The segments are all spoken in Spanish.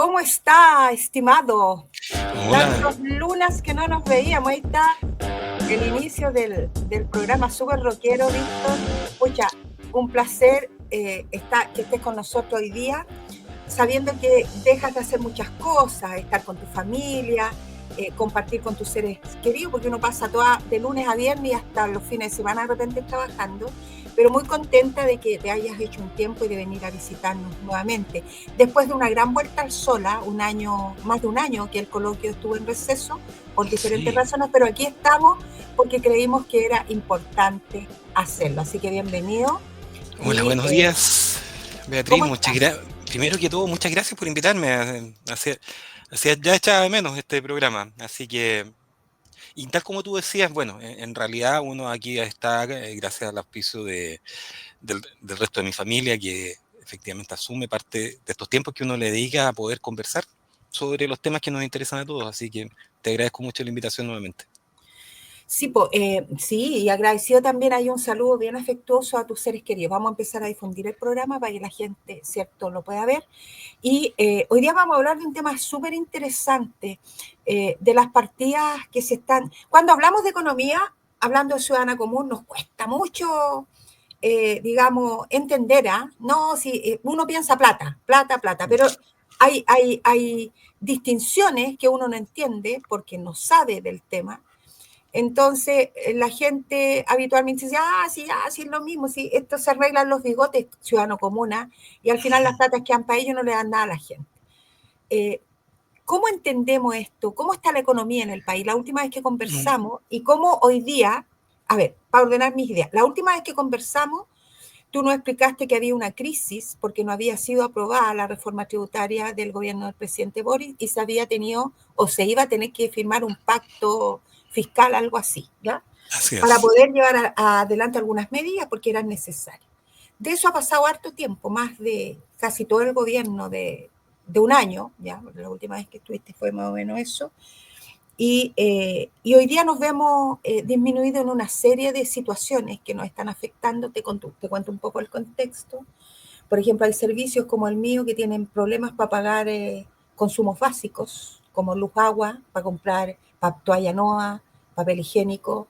¿Cómo está, estimado? Hola, Tantos lunas que no nos veíamos. Ahí está el inicio del programa Súper Rockero, Víctor. Pucha, un placer que estés con nosotros hoy día, sabiendo que dejas de hacer muchas cosas, estar con tu familia, compartir con tus seres queridos, porque uno pasa de lunes a viernes y hasta los fines de semana de repente trabajando, pero muy contenta de que te hayas hecho un tiempo y de venir a visitarnos nuevamente. Después de una gran vuelta al sol, más de un año que el coloquio estuvo en receso por diferentes sí. razones, pero aquí estamos porque creímos que era importante hacerlo. Así que bienvenido. Hola, Y buenos días, Beatriz. ¿cómo estás? Primero que todo, muchas gracias por invitarme ya echaba de menos este programa. Así que, y tal como tú decías, bueno, en realidad uno aquí está gracias al auspicio del resto de mi familia, que efectivamente asume parte de estos tiempos que uno le dedica a poder conversar sobre los temas que nos interesan a todos. Así que te agradezco mucho la invitación nuevamente. Sí, sí, y agradecido también hay un saludo bien afectuoso a tus seres queridos. Vamos a empezar a difundir el programa para que la gente, cierto, lo pueda ver. Y hoy día vamos a hablar de un tema súper interesante, de las partidas que se están... Cuando hablamos de economía, hablando de ciudadana común, nos cuesta mucho, digamos, entender, ¿ah? No, si uno piensa plata, plata, plata, pero hay distinciones que uno no entiende porque no sabe del tema. Entonces, la gente habitualmente dice, sí, es lo mismo, sí, esto se arreglan los bigotes, ciudadano comuna, y al final las platas que han para ellos no le dan nada a la gente. Eh, ¿Cómo entendemos esto? ¿Cómo está la economía en el país? La última vez que Mm, conversamos y cómo hoy día, a ver, para ordenar mis ideas, la última vez que conversamos, tú nos explicaste que había una crisis porque no había sido aprobada la reforma tributaria del gobierno del presidente Boris y se había tenido o se iba a tener que firmar un pacto fiscal, algo así, ¿ya? Así Para es. poder llevar adelante algunas medidas porque eran necesarias. De eso ha pasado harto tiempo, más de casi todo el gobierno de un año, ya, la última vez que estuviste fue más o menos eso, y hoy día nos vemos disminuidos en una serie de situaciones que nos están afectando. Te cuento un poco el contexto. Por ejemplo, hay servicios como el mío que tienen problemas para pagar consumos básicos, como luz, agua, para comprar toalla Noa, papel higiénico.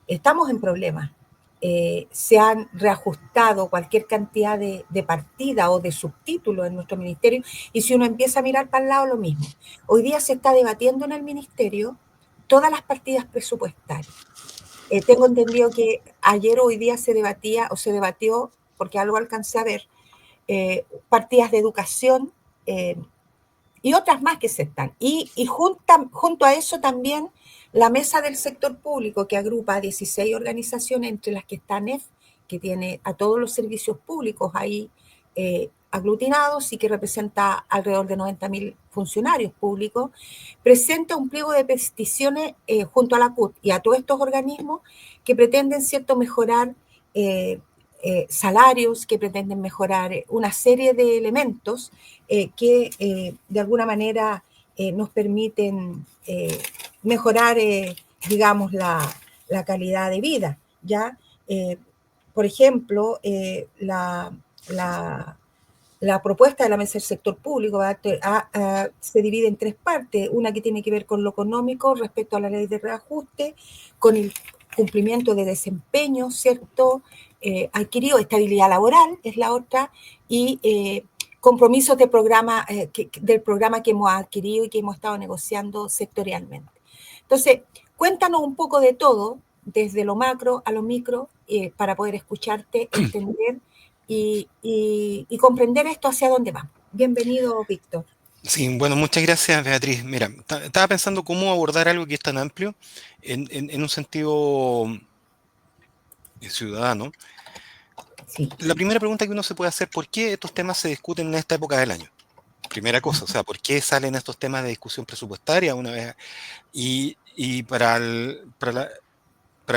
Estamos en problemas. Se han reajustado cualquier cantidad de partida o de subtítulos en nuestro ministerio y si uno empieza a mirar para el lado, lo mismo. Hoy día se está debatiendo en el ministerio todas las partidas presupuestarias. Tengo entendido que ayer o hoy día se debatía o se debatió, porque algo alcancé a ver, partidas de educación y otras más que se están. Junto a eso también la mesa del sector público, que agrupa a 16 organizaciones, entre las que está NEF, que tiene a todos los servicios públicos ahí aglutinados y que representa alrededor de 90.000 funcionarios públicos, presenta un pliego de peticiones junto a la CUT y a todos estos organismos que pretenden, cierto, mejorar salarios, que pretenden mejorar una serie de elementos que de alguna manera nos permiten mejorar, digamos, la calidad de vida. ¿Ya? Por ejemplo, la, la propuesta de la mesa del sector público se divide en tres partes, una que tiene que ver con lo económico respecto a la ley de reajuste, con el cumplimiento de desempeño, ¿cierto? Adquirido, estabilidad laboral es la otra, y compromisos del programa que hemos adquirido y que hemos estado negociando sectorialmente. Entonces, cuéntanos un poco de todo, desde lo macro a lo micro, para poder escucharte, entender y comprender esto hacia dónde va. Bienvenido, Víctor. Sí, bueno, muchas gracias, Beatriz. Mira, estaba pensando cómo abordar algo que es tan amplio en un sentido ciudadano. Sí. La primera pregunta que uno se puede hacer, ¿por qué estos temas se discuten en esta época del año? Primera cosa, o sea, ¿por qué salen estos temas de discusión presupuestaria una vez? Y para el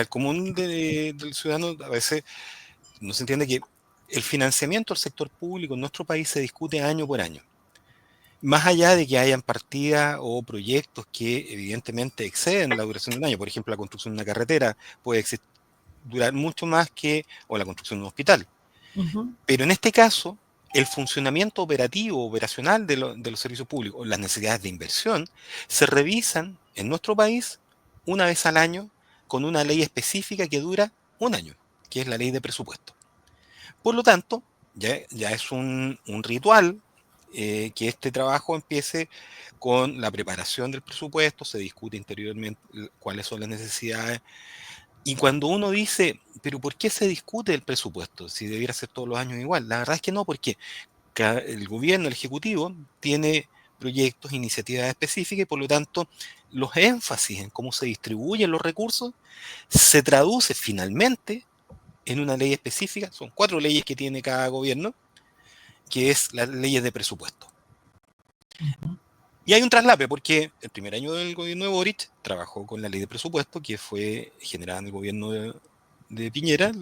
común del ciudadano, a veces no se entiende que el financiamiento del sector público en nuestro país se discute año por año. Más allá de que hayan partidas o proyectos que evidentemente exceden la duración de un año, por ejemplo, la construcción de una carretera puede durar mucho más que, o la construcción de un hospital. Uh -huh. Pero en este caso, el funcionamiento operativo, operacional de los servicios públicos, las necesidades de inversión, se revisan en nuestro país una vez al año con una ley específica que dura un año, que es la ley de presupuesto. Por lo tanto, ya es un ritual que este trabajo empiece con la preparación del presupuesto, se discute interiormente cuáles son las necesidades. Y cuando uno dice, pero ¿por qué se discute el presupuesto? Si debiera ser todos los años igual. La verdad es que no, porque el gobierno, el ejecutivo, tiene proyectos, iniciativas específicas y por lo tanto los énfasis en cómo se distribuyen los recursos se traduce finalmente en una ley específica. Son 4 leyes que tiene cada gobierno, que es las leyes de presupuesto. Y hay un traslape, porque el primer año del gobierno de Boric trabajó con la ley de presupuesto, que fue generada en el gobierno de Piñera,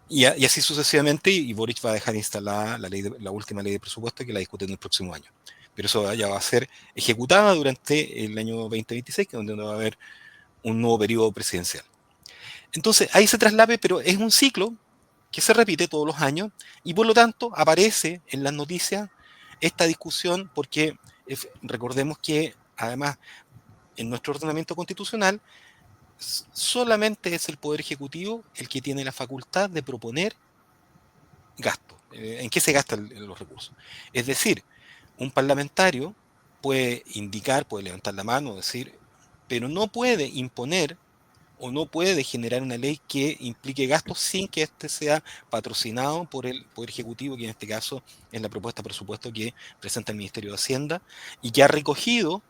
y así sucesivamente, y Boric va a dejar instalada la última ley de presupuesto, que la discuten el próximo año. Pero eso ya va a ser ejecutada durante el año 2026, que es donde va a haber un nuevo periodo presidencial. Entonces, hay ese traslape, pero es un ciclo que se repite todos los años, y por lo tanto aparece en las noticias esta discusión, porque recordemos que además en nuestro ordenamiento constitucional solamente es el Poder Ejecutivo el que tiene la facultad de proponer gasto, en qué se gastan los recursos. Es decir, un parlamentario puede indicar, puede levantar la mano, decir, pero no puede imponer o no puede generar una ley que implique gastos sin que éste sea patrocinado por el Poder Ejecutivo, que en este caso es la propuesta de presupuesto que presenta el Ministerio de Hacienda y que ha recogido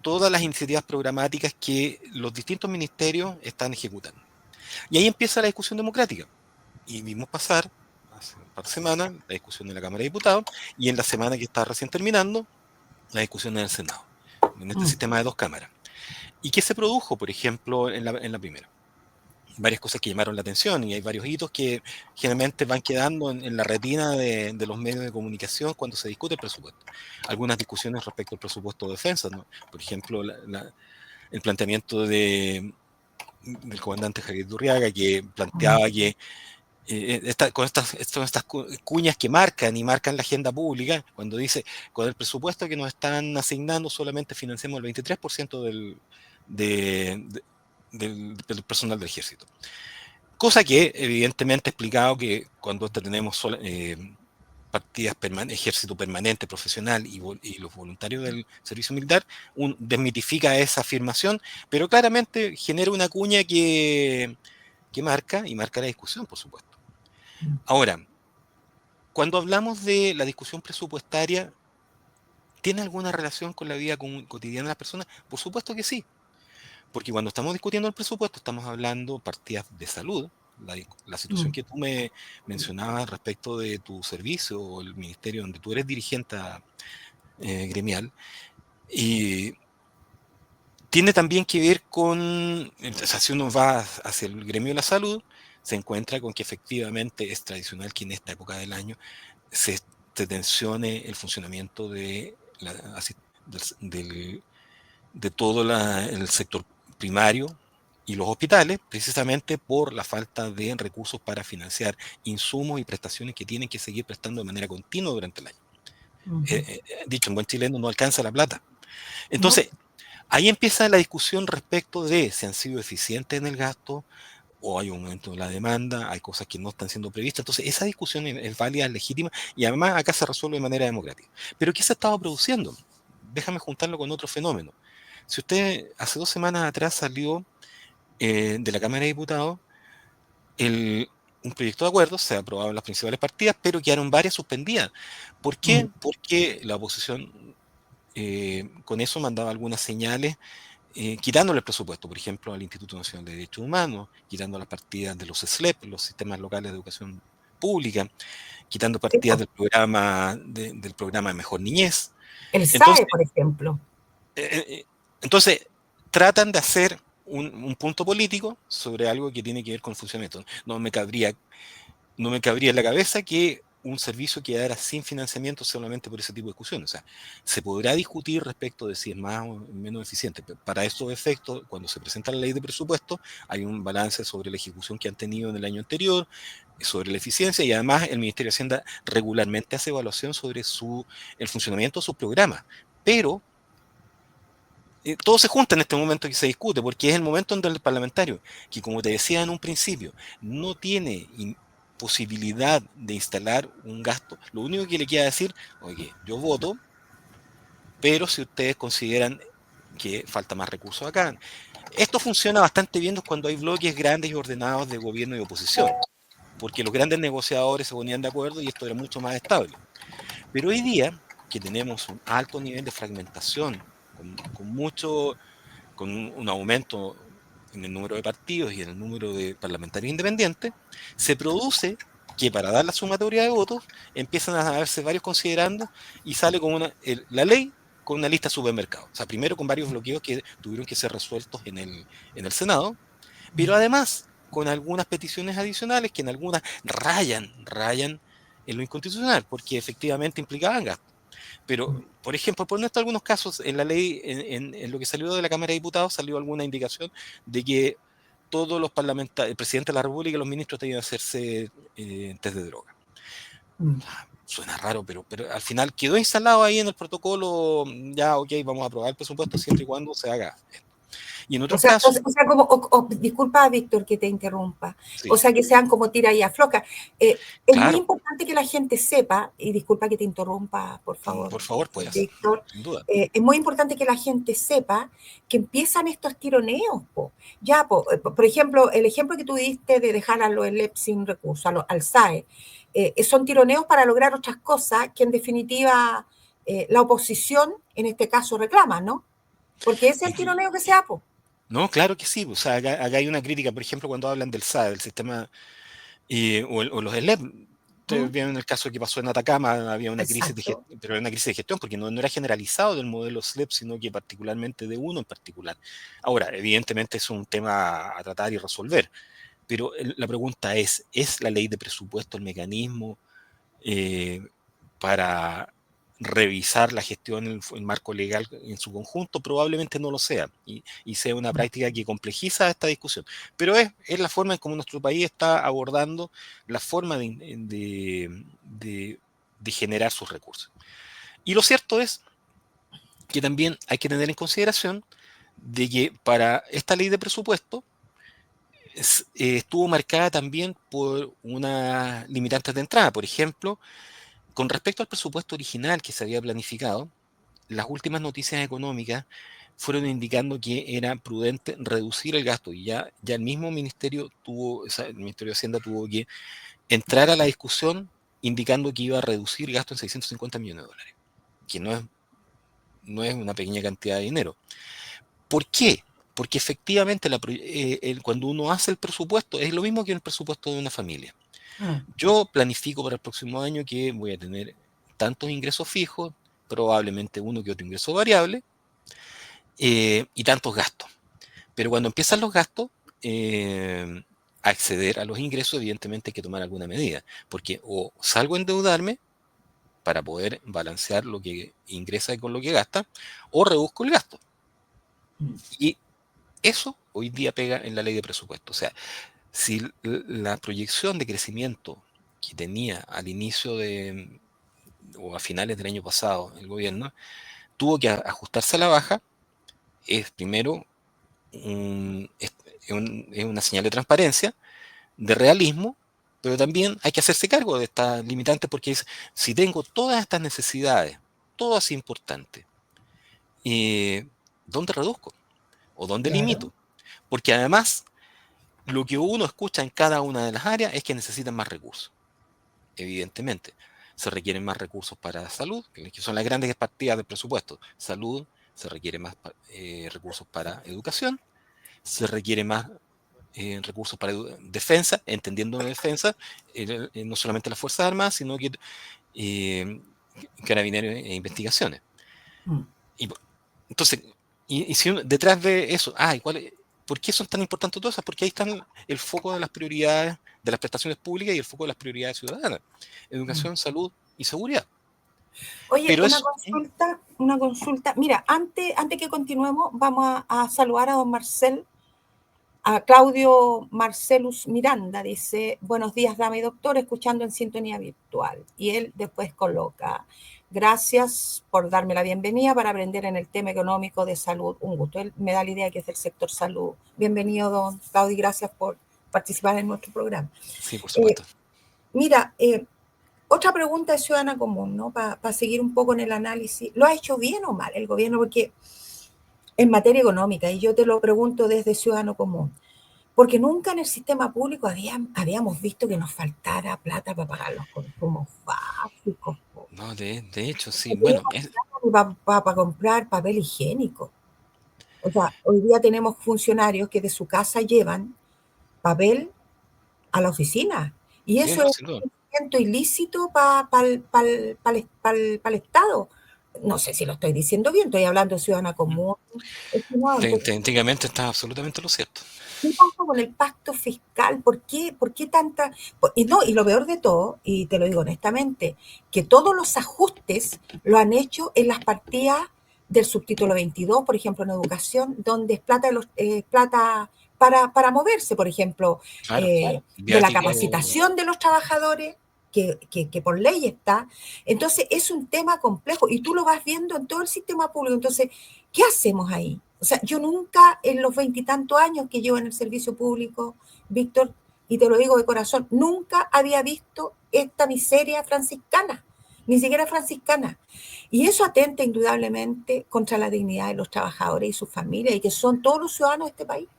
todas las iniciativas programáticas que los distintos ministerios están ejecutando. Y ahí empieza la discusión democrática. Y vimos pasar hace un par de semanas la discusión en la Cámara de Diputados y en la semana que está recién terminando la discusión en el Senado, en este sistema de 2 cámaras. ¿Y qué se produjo, por ejemplo, en la primera? Varias cosas que llamaron la atención y hay varios hitos que generalmente van quedando en la retina de los medios de comunicación cuando se discute el presupuesto. Algunas discusiones respecto al presupuesto de defensa, ¿no? Por ejemplo, el planteamiento del comandante Javier Durriaga, que planteaba que con estas cuñas que marcan y marcan la agenda pública, cuando dice, con el presupuesto que nos están asignando solamente financiamos el 23% del personal del ejército. Cosa que evidentemente ha explicado que cuando tenemos partidas ejército permanente, profesional y los voluntarios del servicio militar, desmitifica esa afirmación, pero claramente genera una cuña que marca la discusión, por supuesto. Ahora, cuando hablamos de la discusión presupuestaria, ¿tiene alguna relación con la vida cotidiana de las personas? Por supuesto que sí, porque cuando estamos discutiendo el presupuesto estamos hablando partidas de salud, la situación que tú me mencionabas respecto de tu servicio o el ministerio donde tú eres dirigente gremial, y tiene también que ver con, o sea, si uno va hacia el gremio de la salud, se encuentra con que efectivamente es tradicional que en esta época del año se tensione el funcionamiento de todo el sector primario y los hospitales, precisamente por la falta de recursos para financiar insumos y prestaciones que tienen que seguir prestando de manera continua durante el año. Dicho en buen chileno, no alcanza la plata. Entonces, ahí empieza la discusión respecto de si han sido eficientes en el gasto o hay un aumento de la demanda, hay cosas que no están siendo previstas. Entonces, esa discusión es válida, es legítima y además acá se resuelve de manera democrática. Pero ¿qué se ha estado produciendo? Déjame juntarlo con otro fenómeno. Si usted hace 2 semanas atrás salió de la Cámara de Diputados un proyecto de acuerdo, se aprobaron las principales partidas, pero quedaron varias suspendidas. ¿Por qué? Porque la oposición con eso mandaba algunas señales quitándole el presupuesto, por ejemplo, al Instituto Nacional de Derechos Humanos, quitando las partidas de los SLEP, los sistemas locales de educación pública, quitando partidas del programa Mejor Niñez. El Entonces, SAE, por ejemplo. entonces tratan de hacer un punto político sobre algo que tiene que ver con el funcionamiento. No me cabría en la cabeza que un servicio quedara sin financiamiento solamente por ese tipo de discusiones. O sea, se podrá discutir respecto de si es más o menos eficiente. Pero para estos efectos, cuando se presenta la ley de presupuesto, hay un balance sobre la ejecución que han tenido en el año anterior, sobre la eficiencia, y además el Ministerio de Hacienda regularmente hace evaluación sobre el funcionamiento de sus programas. Pero todo se junta en este momento que se discute, porque es el momento donde el parlamentario, que como te decía en un principio, no tiene posibilidad de instalar un gasto, lo único que le queda decir, oye, yo voto, pero si ustedes consideran que falta más recursos acá. Esto funciona bastante bien cuando hay bloques grandes y ordenados de gobierno y oposición, porque los grandes negociadores se ponían de acuerdo y esto era mucho más estable. Pero hoy día, que tenemos un alto nivel de fragmentación, con un aumento en el número de partidos y en el número de parlamentarios independientes, se produce que para dar la sumatoria de votos empiezan a verse varios considerando y sale con la ley con una lista de supermercados. O sea, primero con varios bloqueos que tuvieron que ser resueltos en el Senado, pero además con algunas peticiones adicionales que en algunas rayan en lo inconstitucional, porque efectivamente implicaban gastos. Pero, por ejemplo, por nuestro algunos casos, en la ley, en lo que salió de la Cámara de Diputados, salió alguna indicación de que todos los parlamentarios, el presidente de la República y los ministros tenían que hacerse test de droga. Suena raro, pero al final quedó instalado ahí en el protocolo, ya, ok, vamos a aprobar el presupuesto siempre y cuando se haga esto. Y en otros casos... Disculpa, Víctor, que te interrumpa. Sí, O sea, que sean como tira y afloja. Es muy claro, importante que la gente sepa, y disculpa que te interrumpa, por favor, por favor, puede hacerlo, Víctor, sin duda. es muy importante que la gente sepa que empiezan estos tironeos. Ya, por ejemplo, el ejemplo que tú diste de dejar a los ELEP sin recursos, al SAE, son tironeos para lograr otras cosas que en definitiva la oposición, en este caso, reclama, ¿no? Porque ese es el tironeo que se ha. No, claro que sí. O sea, acá hay una crítica, por ejemplo, cuando hablan del SAE, del sistema, o los ELEP. Ustedes vieron el caso que pasó en Atacama, había una crisis de Exacto. pero era una crisis de gestión, porque no era generalizado del modelo SLEP, sino que particularmente de uno en particular. Ahora, evidentemente es un tema a tratar y resolver, pero la pregunta ¿es la ley de presupuesto el mecanismo para revisar la gestión en el marco legal en su conjunto? Probablemente no lo sea, y sea una práctica que complejiza esta discusión. Pero es la forma en cómo nuestro país está abordando la forma de generar sus recursos. Y lo cierto es que también hay que tener en consideración de que para esta ley de presupuesto estuvo marcada también por una limitante de entrada. Por ejemplo, con respecto al presupuesto original que se había planificado, las últimas noticias económicas fueron indicando que era prudente reducir el gasto, y ya el mismo ministerio el Ministerio de Hacienda tuvo que entrar a la discusión indicando que iba a reducir gasto en 650 millones de dólares, que no es una pequeña cantidad de dinero. ¿Por qué? Porque efectivamente cuando uno hace el presupuesto es lo mismo que el presupuesto de una familia. Yo planifico para el próximo año que voy a tener tantos ingresos fijos, probablemente uno que otro ingreso variable, y tantos gastos. Pero cuando empiezan los gastos, a acceder a los ingresos, evidentemente hay que tomar alguna medida, porque o salgo a endeudarme para poder balancear lo que ingresa con lo que gasta, o reduzco el gasto. Y eso hoy día pega en la ley de presupuesto. O sea, si la proyección de crecimiento que tenía al inicio o a finales del año pasado el gobierno tuvo que ajustarse a la baja, es primero es una señal de transparencia, de realismo, pero también hay que hacerse cargo de estas limitantes, porque si tengo todas estas necesidades, todas importantes, ¿dónde reduzco? ¿O dónde limito? Porque además, lo que uno escucha en cada una de las áreas es que necesitan más recursos. Evidentemente, se requieren más recursos para salud, que son las grandes partidas del presupuesto. Salud, se requiere más recursos para educación, se requiere más recursos para defensa, entendiendo defensa, no solamente las Fuerzas Armadas, sino que carabineros e investigaciones. Y, entonces, si detrás de eso, ¿cuál es? ¿Por qué son tan importantes todas esas? Porque ahí están el foco de las prioridades de las prestaciones públicas y el foco de las prioridades ciudadanas. Mm. Educación, salud y seguridad. Oye, Pero eso, una consulta. Mira, antes que continuemos, vamos a saludar a don Marcel. A Claudio Marcelus Miranda dice, buenos días, dama y doctor, escuchando en sintonía virtual. Y él después coloca, gracias por darme la bienvenida para aprender en el tema económico de salud. Un gusto. Él me da la idea que es del sector salud. Bienvenido, don Claudio, y gracias por participar en nuestro programa. sí, por Eh, supuesto. mira, otra pregunta de ciudadana común, ¿no? Para seguir un poco en el análisis. ¿Lo ha hecho bien o mal el gobierno? Porque en materia económica, y yo te lo pregunto desde ciudadano común, porque nunca en el sistema público habíamos visto que nos faltara plata para pagar los consumos básicos. Po. No, de hecho, sí. No Bueno, teníamos plata para comprar papel higiénico. O sea, hoy día tenemos funcionarios que de su casa llevan papel a la oficina. Y sí, eso no, es sin duda. un movimiento ilícito para el Estado. No sé si lo estoy diciendo bien, estoy hablando de ciudadana común. Estimado. Entonces, Técnicamente está absolutamente lo cierto. ¿qué pasa con el pacto fiscal? Por qué tanta...? Y, no, y lo peor de todo, y te lo digo honestamente, que todos los ajustes lo han hecho en las partidas del subtítulo 22, por ejemplo, en educación, donde es plata, plata para moverse, por ejemplo, Claro. de la Viático, capacitación de los trabajadores, que por ley está. Entonces, es un tema complejo y tú lo vas viendo en todo el sistema público. Entonces, ¿qué hacemos ahí? O sea, yo nunca en los veintitantos años que llevo en el servicio público, Víctor, y te lo digo de corazón, nunca había visto esta miseria franciscana, ni siquiera franciscana. Y eso atenta indudablemente contra la dignidad de los trabajadores y sus familias, y que son todos los ciudadanos de este país.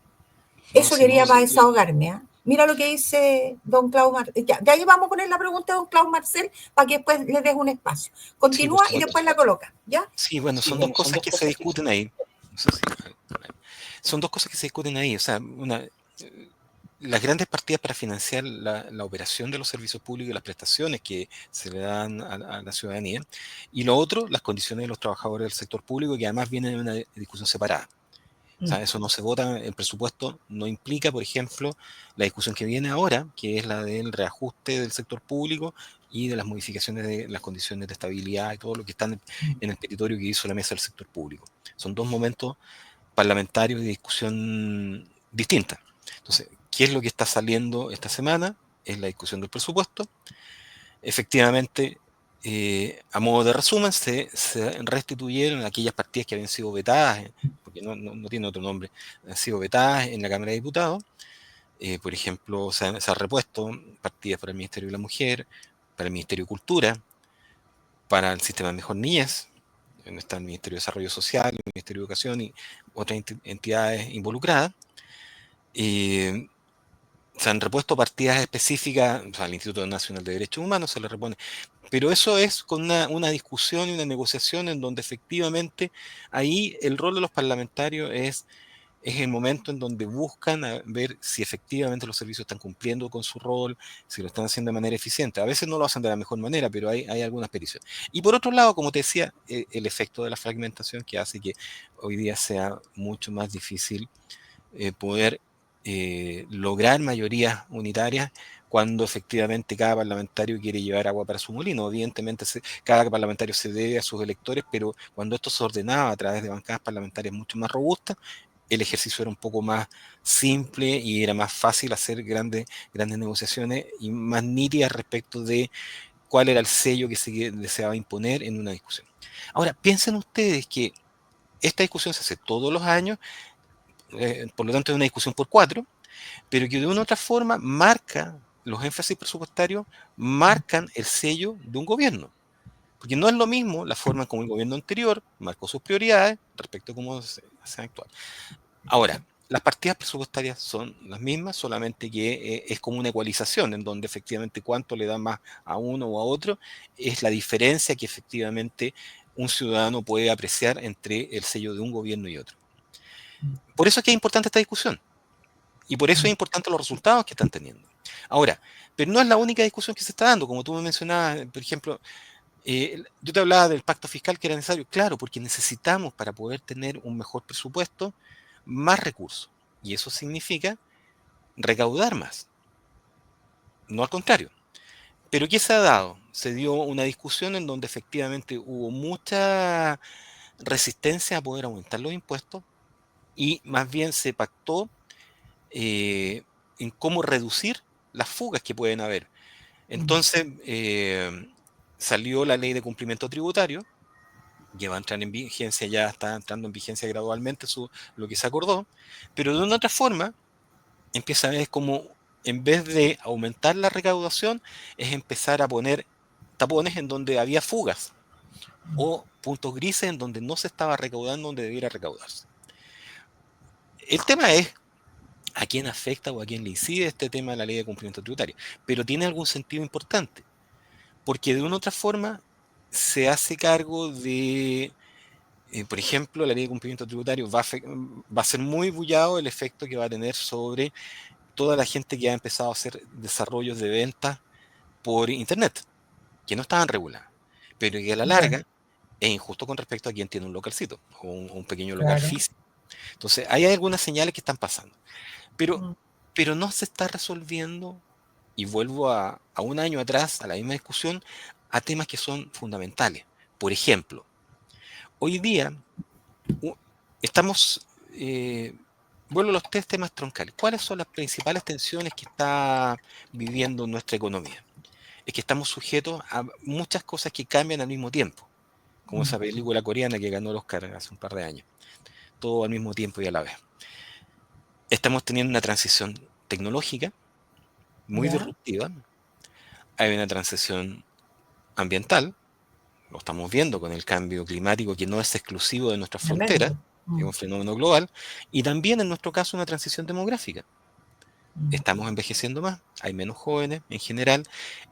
no, Eso sin quería duda. para desahogarme. ¿Eh? Mira lo que dice don Clau Marcel. Ya, de ahí vamos a poner la pregunta de don Clau Marcel para que después le des un espacio. Sí, por Continúa y supuesto. después la coloca. ¿Ya? Sí, bueno, son dos cosas que se discuten ahí. No sé son dos cosas que se discuten ahí. O sea, las grandes partidas para financiar la operación de los servicios públicos y las prestaciones que se le dan a la ciudadanía. Y lo otro, las condiciones de los trabajadores del sector público, que además vienen en una discusión separada. O sea, eso no se vota, el presupuesto no implica, por ejemplo, la discusión que viene ahora, que es la del reajuste del sector público y de las modificaciones de las condiciones de estabilidad y todo lo que está en el petitorio que hizo la mesa del sector público. Son dos momentos parlamentarios de discusión distinta. Entonces, ¿qué es lo que está saliendo esta semana? Es la discusión del presupuesto. Efectivamente, a modo de resumen, se restituyeron aquellas partidas que habían sido vetadas, porque no tiene otro nombre, han sido vetadas en la Cámara de Diputados. Por ejemplo, se ha repuesto partidas para el Ministerio de la Mujer, para el Ministerio de Cultura, para el Sistema de Mejor Niñez, donde está el Ministerio de Desarrollo Social, el Ministerio de Educación y otras entidades involucradas. Eh, Se han repuesto partidas específicas, o sea, al Instituto Nacional de Derechos Humanos se le repone, pero eso es con una discusión y una negociación en donde efectivamente ahí el rol de los parlamentarios es el momento en donde buscan ver si efectivamente los servicios están cumpliendo con su rol, si lo están haciendo de manera eficiente. A veces no lo hacen de la mejor manera, pero hay algunas peticiones. Y por otro lado, como te decía, el efecto de la fragmentación que hace que hoy día sea mucho más difícil poder lograr mayorías unitarias cuando efectivamente cada parlamentario quiere llevar agua para su molino. Evidentemente cada parlamentario se debe a sus electores, pero cuando esto se ordenaba a través de bancadas parlamentarias mucho más robustas, el ejercicio era un poco más simple y era más fácil hacer grandes negociaciones y más nítidas respecto de cuál era el sello que se deseaba imponer en una discusión. Ahora, piensen ustedes que esta discusión se hace todos los años, por lo tanto es una discusión por cuatro, pero que de una u otra forma marca, los énfasis presupuestarios marcan el sello de un gobierno. Porque no es lo mismo la forma como el gobierno anterior marcó sus prioridades respecto a cómo se actual. Ahora, las partidas presupuestarias son las mismas, solamente que es como una ecualización, en donde efectivamente cuánto le da más a uno o a otro, es la diferencia que efectivamente un ciudadano puede apreciar entre el sello de un gobierno y otro. Por eso es que es importante esta discusión. Y por eso es importante los resultados que están teniendo. Ahora, pero no es la única discusión que se está dando, como tú me mencionabas, por ejemplo, yo te hablaba del pacto fiscal que era necesario, claro, porque necesitamos para poder tener un mejor presupuesto más recursos. y eso significa recaudar más, no al contrario. Pero ¿qué se ha dado? Se dio una discusión en donde efectivamente hubo mucha resistencia a poder aumentar los impuestos y más bien se pactó eh, en cómo reducir las fugas que pueden haber. Entonces, salió la ley de cumplimiento tributario, que va a entrar en vigencia, ya está entrando en vigencia gradualmente lo que se acordó, pero de una otra forma empieza a ver como, en vez de aumentar la recaudación, es empezar a poner tapones en donde había fugas o puntos grises en donde no se estaba recaudando donde debiera recaudarse. El tema es a quién afecta o a quién le incide este tema de la ley de cumplimiento tributario, pero tiene algún sentido importante, porque de una u otra forma se hace cargo de, por ejemplo, la ley de cumplimiento tributario va a ser muy bullado el efecto que va a tener sobre toda la gente que ha empezado a hacer desarrollos de ventas por Internet, que no estaban reguladas, pero que a la Ya, larga es injusto con respecto a quien tiene un localcito o un pequeño local claro. físico. Entonces, hay algunas señales que están pasando, pero, Mm, pero no se está resolviendo, y vuelvo a un año atrás, a la misma discusión, a temas que son fundamentales. Por ejemplo, hoy día u- estamos, vuelvo a los tres temas troncales. ¿Cuáles son las principales tensiones que está viviendo nuestra economía? Es que estamos sujetos a muchas cosas que cambian al mismo tiempo, como mm, esa película coreana que ganó el Oscar hace un par de años, todo al mismo tiempo y a la vez. Estamos teniendo una transición tecnológica muy ya, disruptiva, hay una transición ambiental, lo estamos viendo con el cambio climático que no es exclusivo de nuestras fronteras, tremendo. es un fenómeno global, y también en nuestro caso una transición demográfica. Mm, Estamos envejeciendo más, hay menos jóvenes en general.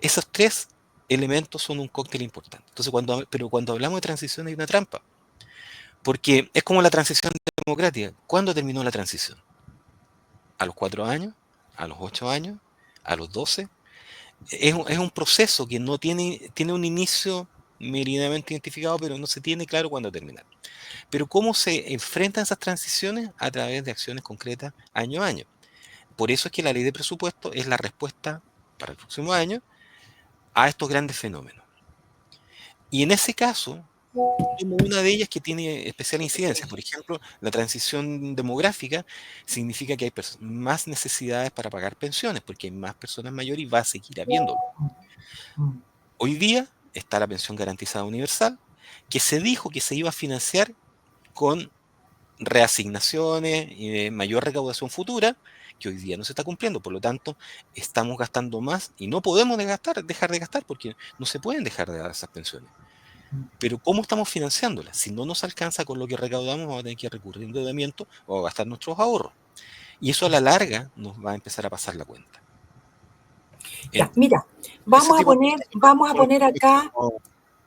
Esos tres elementos son un cóctel importante. Entonces, pero cuando hablamos de transición hay una trampa, porque es como la transición democrática. ¿Cuándo terminó la transición? ¿A los 4 años? ¿A los 8 años? ¿A los 12? Es un proceso que no tiene un inicio meridianamente identificado, pero no se tiene claro cuándo terminar. Pero ¿cómo se enfrentan esas transiciones? A través de acciones concretas año a año. Por eso es que la ley de presupuesto es la respuesta para el próximo año a estos grandes fenómenos. Y en ese caso, como una de ellas que tiene especial incidencia, por ejemplo, la transición demográfica significa que hay más necesidades para pagar pensiones, porque hay más personas mayores y va a seguir habiéndolo. mm, Hoy día está la pensión garantizada universal, que se dijo que se iba a financiar con reasignaciones y de mayor recaudación futura, que hoy día no se está cumpliendo. Por lo tanto, estamos gastando más y no podemos dejar de gastar porque no se pueden dejar de dar esas pensiones. mm. Pero ¿cómo estamos financiándolas? Si no nos alcanza con lo que recaudamos, vamos a tener que recurrir a endeudamiento o a gastar nuestros ahorros. Y eso a la larga nos va a empezar a pasar la cuenta. En Ya, mira, ese tipo de cosas vamos a son los poner temas que acá, estamos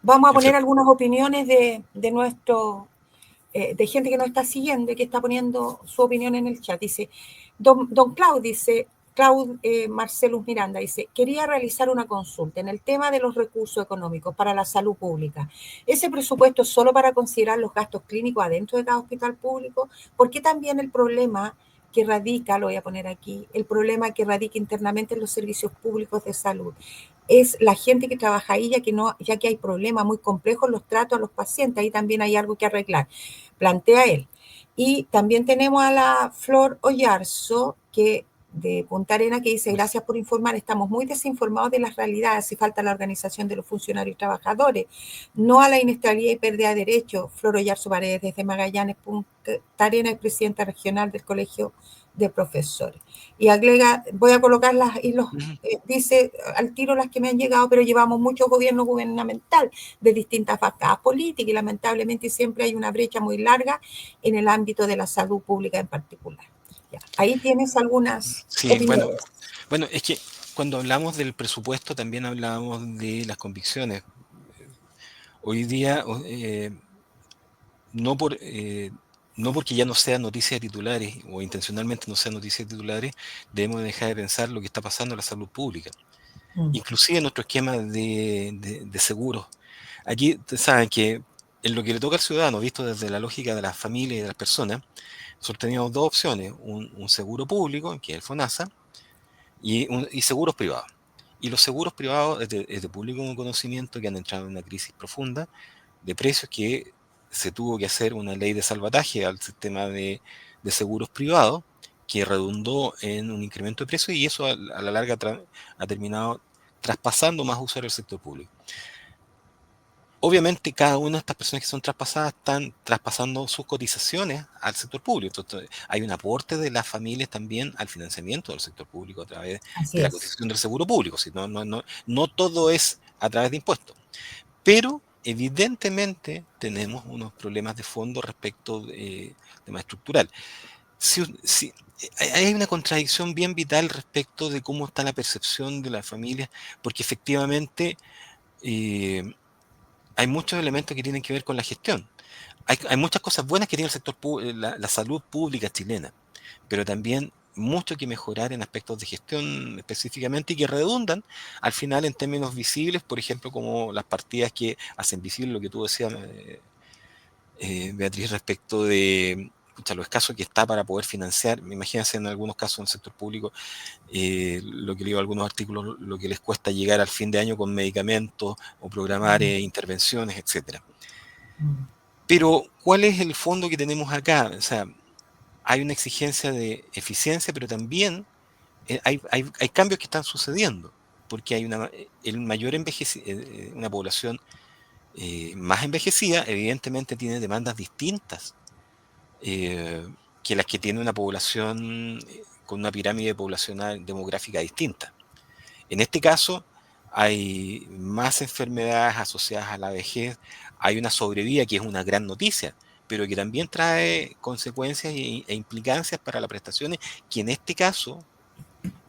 vamos a poner enfrentando. algunas opiniones de nuestro, de gente que nos está siguiendo y que está poniendo su opinión en el chat. Dice, don Claudio dice, Marcelus Miranda dice, quería realizar una consulta en el tema de los recursos económicos para la salud pública. ¿Ese presupuesto es solo para considerar los gastos clínicos adentro de cada hospital público? ¿Por qué también el problema que radica, lo voy a poner aquí, el problema que radica internamente en los servicios públicos de salud? Es la gente que trabaja ahí, ya que hay problemas muy complejos en los tratos a los pacientes, ahí también hay algo que arreglar, plantea él. Y también tenemos a la Flor Oyarzo, que de Punta Arena, que dice, gracias por informar, estamos muy desinformados de las realidades, hace falta la organización de los funcionarios y trabajadores, no a la inestabilidad y pérdida de derechos. Flor Oyarzo Paredes, desde Magallanes, Punta Arena, es presidenta regional del Colegio de Profesores. Y agrega, voy a colocarlas y Ujú. dice al tiro las que me han llegado, pero llevamos mucho gobierno gubernamental de distintas bancadas políticas y lamentablemente siempre hay una brecha muy larga en el ámbito de la salud pública en particular. Ya, ahí tienes algunas Sí, bueno, opiniones. bueno, es que cuando hablamos del presupuesto también hablamos de las convicciones. Hoy día, no por, no porque ya no sea noticia de titulares o intencionalmente no sea noticia de titulares, debemos dejar de pensar lo que está pasando en la salud pública. Mm, Inclusive en nuestro esquema de seguros. Aquí ustedes saben que en lo que le toca al ciudadano, visto desde la lógica de la familia y de las personas, Nosotros teníamos dos opciones, un seguro público, que es el FONASA, y seguros privados. Y los seguros privados es de público conocimiento que han entrado en una crisis profunda de precios, que se tuvo que hacer una ley de salvataje al sistema de seguros privados, que redundó en un incremento de precios, y eso a la larga ha terminado traspasando más usuarios del sector público. Obviamente cada una de estas personas que son traspasadas están traspasando sus cotizaciones al sector público. Entonces, hay un aporte de las familias también al financiamiento del sector público a través Así de la es. cotización del seguro público. Si no todo es a través de impuestos. Pero evidentemente tenemos unos problemas de fondo respecto de tema estructural. Hay una contradicción bien vital respecto de cómo está la percepción de la familia, porque efectivamente hay muchos elementos que tienen que ver con la gestión. Hay muchas cosas buenas que tiene el sector la salud pública chilena, pero también mucho que mejorar en aspectos de gestión específicamente, y que redundan al final en términos visibles, por ejemplo, como las partidas que hacen visible lo que tú decías, Beatriz, respecto de lo escaso que está para poder financiar. Me imagino en algunos casos en el sector público, lo que leo algunos artículos, lo que les cuesta llegar al fin de año con medicamentos o programar intervenciones, etcétera. Pero, ¿cuál es el fondo que tenemos acá? O sea, hay una exigencia de eficiencia, pero también hay cambios que están sucediendo, porque hay una población más envejecida, evidentemente tiene demandas distintas que las que tiene una población con una pirámide poblacional demográfica distinta. En este caso, hay más enfermedades asociadas a la vejez, hay una sobrevida que es una gran noticia, pero que también trae consecuencias e implicancias para las prestaciones, que en este caso,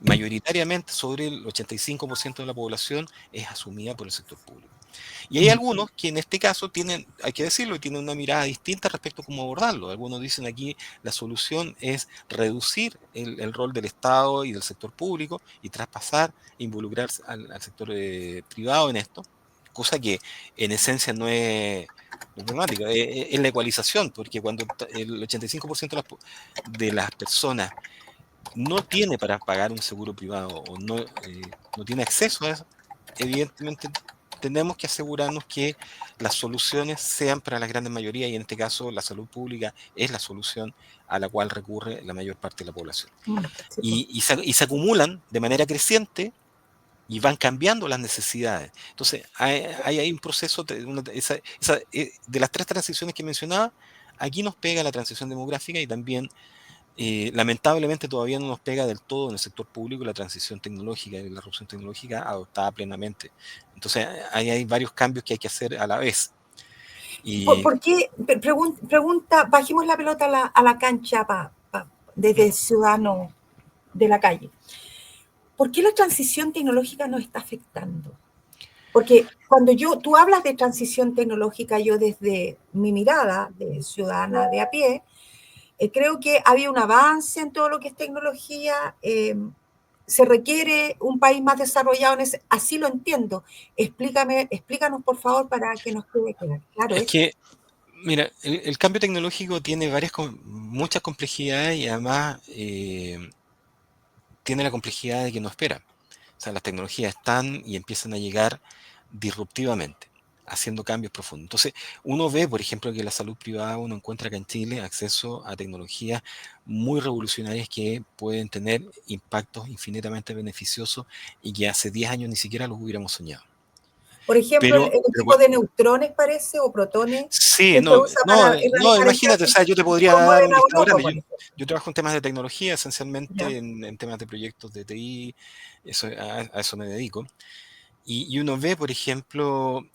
mayoritariamente sobre el 85% de la población es asumida por el sector público. Y hay algunos que en este caso tienen, hay que decirlo, tienen una mirada distinta respecto a cómo abordarlo. Algunos dicen aquí la solución es reducir el rol del Estado y del sector público y traspasar, involucrarse al sector privado en esto, cosa que en esencia no es problemática, es la ecualización, porque cuando el 85% de las personas no tiene para pagar un seguro privado o no tiene acceso a eso, evidentemente tenemos que asegurarnos que las soluciones sean para la gran mayoría, y en este caso la salud pública es la solución a la cual recurre la mayor parte de la población. Sí, Y se acumulan de manera creciente y van cambiando las necesidades. Entonces, hay un proceso, de las tres transiciones que mencionaba, aquí nos pega la transición demográfica, y también lamentablemente todavía no nos pega del todo en el sector público la transición tecnológica y la erupción tecnológica adoptada plenamente. Entonces hay varios cambios que hay que hacer a la vez. ¿Por qué? Pregunta, bajemos la pelota a la cancha desde el ciudadano de la calle. ¿Por qué la transición tecnológica nos está afectando? Porque cuando tú hablas de transición tecnológica, yo desde mi mirada de ciudadana de a pie, creo que había un avance en todo lo que es tecnología. Se requiere un país más desarrollado en ese, así lo entiendo. Explícanos por favor para que nos quede claro Es eso. que, mira, el cambio tecnológico tiene muchas complejidades, y además tiene la complejidad de que no espera. O sea, las tecnologías están y empiezan a llegar disruptivamente, haciendo cambios profundos. Entonces, uno ve, por ejemplo, que la salud privada, uno encuentra acá en Chile acceso a tecnologías muy revolucionarias que pueden tener impactos infinitamente beneficiosos, y que hace 10 años ni siquiera los hubiéramos soñado. Por ejemplo, Pero, el tipo de neutrones, parece, o protones, sí, que se no, usa no, para no, erradicar el imagínate, o cáncer, sea, yo te podría como dar en un listado Europa, grande. por Yo, ejemplo. yo trabajo en temas de tecnología, esencialmente ¿Ya? en temas de proyectos de TI, a eso me dedico. Y uno ve, por ejemplo,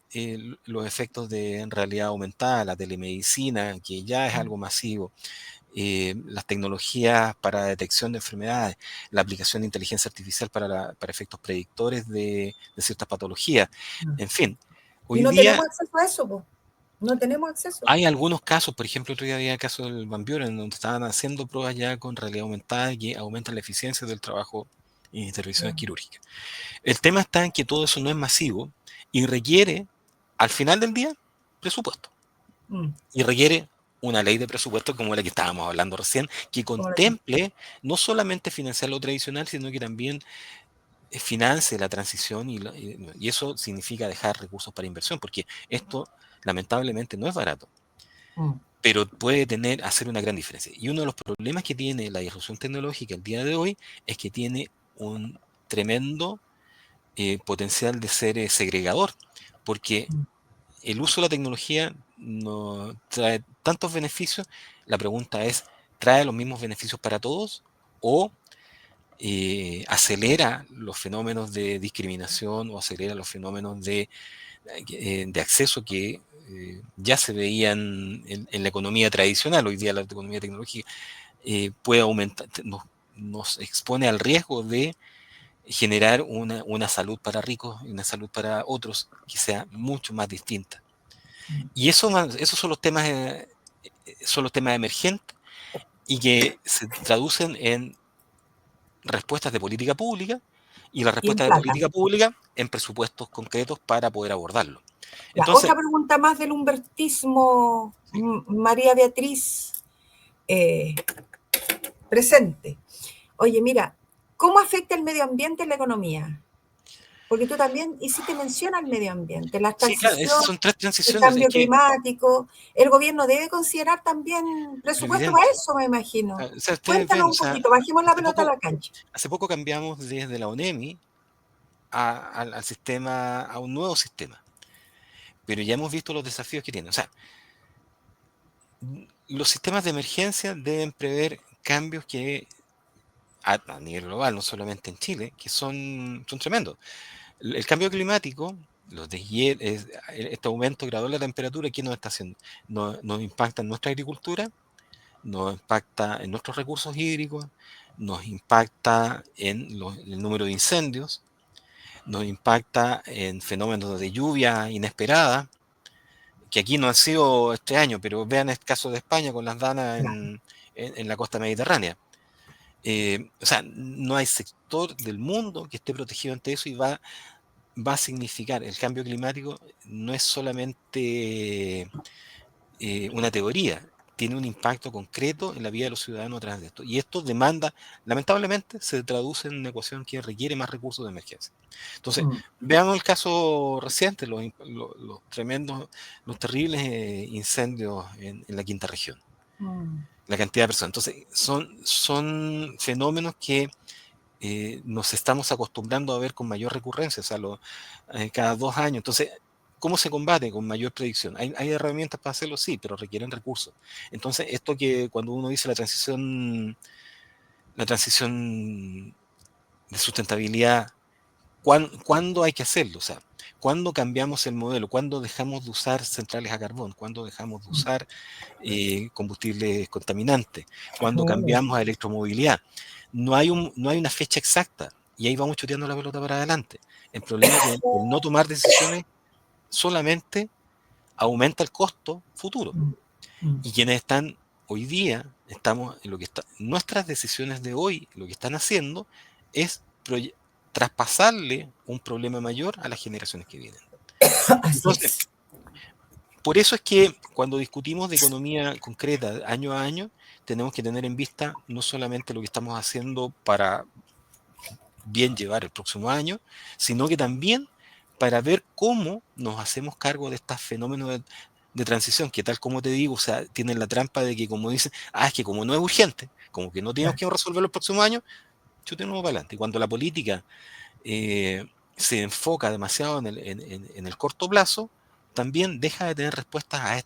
los efectos de realidad aumentada, la telemedicina, que ya es algo masivo, las tecnologías para detección de enfermedades, la aplicación de inteligencia artificial para efectos predictores de ciertas patologías. En fin, Y hoy no día tenemos acceso a eso, po. No tenemos acceso. hay algunos casos. Por ejemplo, otro día había el caso del Van Buren, donde estaban haciendo pruebas ya con realidad aumentada que aumentan la eficiencia del trabajo en intervenciones quirúrgicas. El tema está en que todo eso no es masivo y requiere, al final del día, presupuesto. Mm. Y requiere una ley de presupuesto como la que estábamos hablando recién, que como lo que- contemple no solamente financiar lo tradicional, sino que también financie la transición y eso significa dejar recursos para inversión, porque esto lamentablemente no es barato, Mm, pero puede hacer una gran diferencia. Y uno de los problemas que tiene la disrupción tecnológica el día de hoy es que tiene un tremendo potencial de ser segregador, porque mm, el uso de la tecnología no trae tantos beneficios. La pregunta es, ¿trae los mismos beneficios para todos o acelera los fenómenos de discriminación o acelera los fenómenos de acceso que ya se veían en la economía tradicional? Hoy día la economía tecnológica puede aumentar, nos expone al riesgo de generar una salud para ricos y una salud para otros que sea mucho más distinta. mm. Y esos son los temas emergentes y que se traducen en respuestas de política pública y las Y en respuestas de plata. política pública en presupuestos concretos para poder abordarlo. Ya, Entonces, otra pregunta más del humbertismo, sí, María Beatriz, eh, presente. Oye, mira, ¿cómo afecta el medio ambiente en la economía? Porque tú también hiciste mención al medio ambiente, la sí, claro, transición, son tres el transiciones, es cambio que climático. El gobierno debe considerar también es presupuesto para evidente. eso, me imagino. O sea, ustedes Cuéntanos ven, o un sea, poquito, bajemos la hace pelota a poco, la cancha. hace poco cambiamos desde la ONEMI al sistema, a un nuevo sistema, pero ya hemos visto los desafíos que tiene. O sea, los sistemas de emergencia deben prever cambios que a nivel global, no solamente en Chile, que son tremendos. El cambio climático, este aumento gradual de la temperatura, ¿qué nos está haciendo? Nos impacta en nuestra agricultura, nos impacta en nuestros recursos hídricos, nos impacta en el número de incendios, nos impacta en fenómenos de lluvia inesperada, que aquí no han sido este año, pero vean el caso de España con las danas en la costa mediterránea. O sea, no hay sector del mundo que esté protegido ante eso y va a significar, el cambio climático no es solamente una teoría, tiene un impacto concreto en la vida de los ciudadanos a través de esto. Y esto demanda, lamentablemente, se traduce en una ecuación que requiere más recursos de emergencia. Entonces, Mm, veamos el caso reciente, los tremendos, los terribles incendios en la quinta región, mm, la cantidad de personas. Entonces, son fenómenos que nos estamos acostumbrando a ver con mayor recurrencia, o sea, cada 2 años. Entonces, ¿cómo se combate con mayor predicción? Hay herramientas para hacerlo, sí, pero requieren recursos. Entonces, esto que cuando uno dice la transición de sustentabilidad, ¿cuándo hay que hacerlo? O sea, ¿cuándo cambiamos el modelo? ¿Cuándo dejamos de usar centrales a carbón? ¿Cuándo dejamos de mm. usar combustibles contaminantes? ¿Cuándo Oh, cambiamos a electromovilidad? No hay una fecha exacta y ahí vamos chuteando la pelota para adelante. El problema es que el no tomar decisiones solamente aumenta el costo futuro. mm, mm, Y quienes están hoy día, estamos en lo que está, nuestras decisiones de hoy, lo que están haciendo es traspasarle un problema mayor a las generaciones que vienen. así Entonces, es. por eso es que cuando discutimos de economía concreta año a año, tenemos que tener en vista no solamente lo que estamos haciendo para bien llevar el próximo año, sino que también para ver cómo nos hacemos cargo de estos fenómenos de transición, que tal como te digo, o sea, tienen la trampa de que como dicen, es que como no es urgente, como que no tenemos Claro. que resolver los próximos años, chutemos para adelante. Y cuando la política eh, se enfoca demasiado en el corto plazo, también deja de tener respuestas a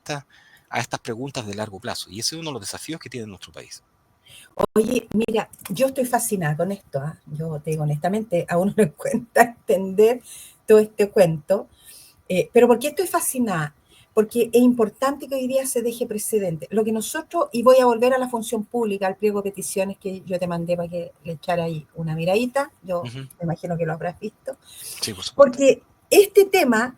estas preguntas de largo plazo. Y ese es uno de los desafíos que tiene nuestro país. Oye, mira, yo estoy fascinada con esto, ¿ah? Yo te digo honestamente, aún no me cuenta entender todo este cuento. Pero ¿por qué estoy fascinada? Porque es importante que hoy día se deje precedente. Lo que nosotros, y voy a volver a la función pública, al pliego de peticiones que yo te mandé para que le echara ahí una miradita, yo Ujú. me imagino que lo habrás visto, Sí, por supuesto. porque este tema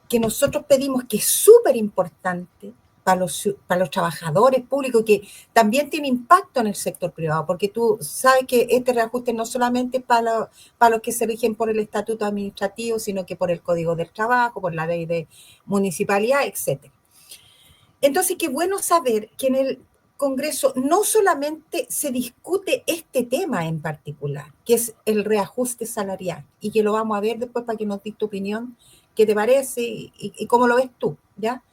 que nosotros pedimos, que es súper importante para los trabajadores públicos, que también tiene impacto en el sector privado, porque tú sabes que este reajuste no solamente para los que se rigen por el estatuto administrativo, sino que por el Código del Trabajo, por la ley de municipalidad, etcétera. Entonces, qué bueno saber que en el Congreso no solamente se discute este tema en particular, que es el reajuste salarial, y que lo vamos a ver después para que nos des tu opinión, qué te parece y cómo lo ves tú, ¿ya?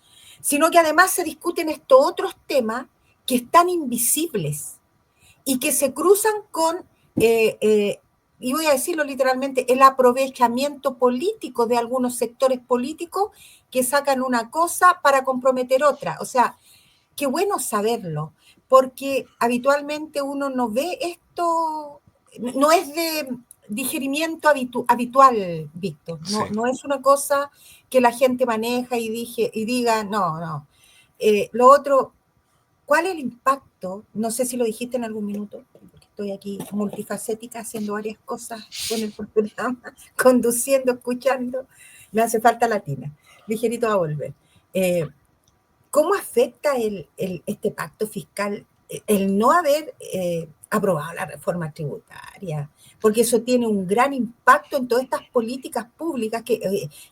Sino que además se discuten estos otros temas que están invisibles y que se cruzan con, y voy a decirlo literalmente, el aprovechamiento político de algunos sectores políticos que sacan una cosa para comprometer otra. O sea, qué bueno saberlo, porque habitualmente uno no ve esto, no es de digerimiento habitual, Víctor, Sí. no es una cosa que la gente maneja y diga, no, no. Lo otro, ¿cuál es el impacto? No sé si lo dijiste en algún minuto, porque estoy aquí multifacética haciendo varias cosas con el programa, conduciendo, escuchando. Me hace falta latina. Ligerito a volver. ¿Cómo afecta este pacto fiscal el no haber aprobado la reforma tributaria? Porque eso tiene un gran impacto en todas estas políticas públicas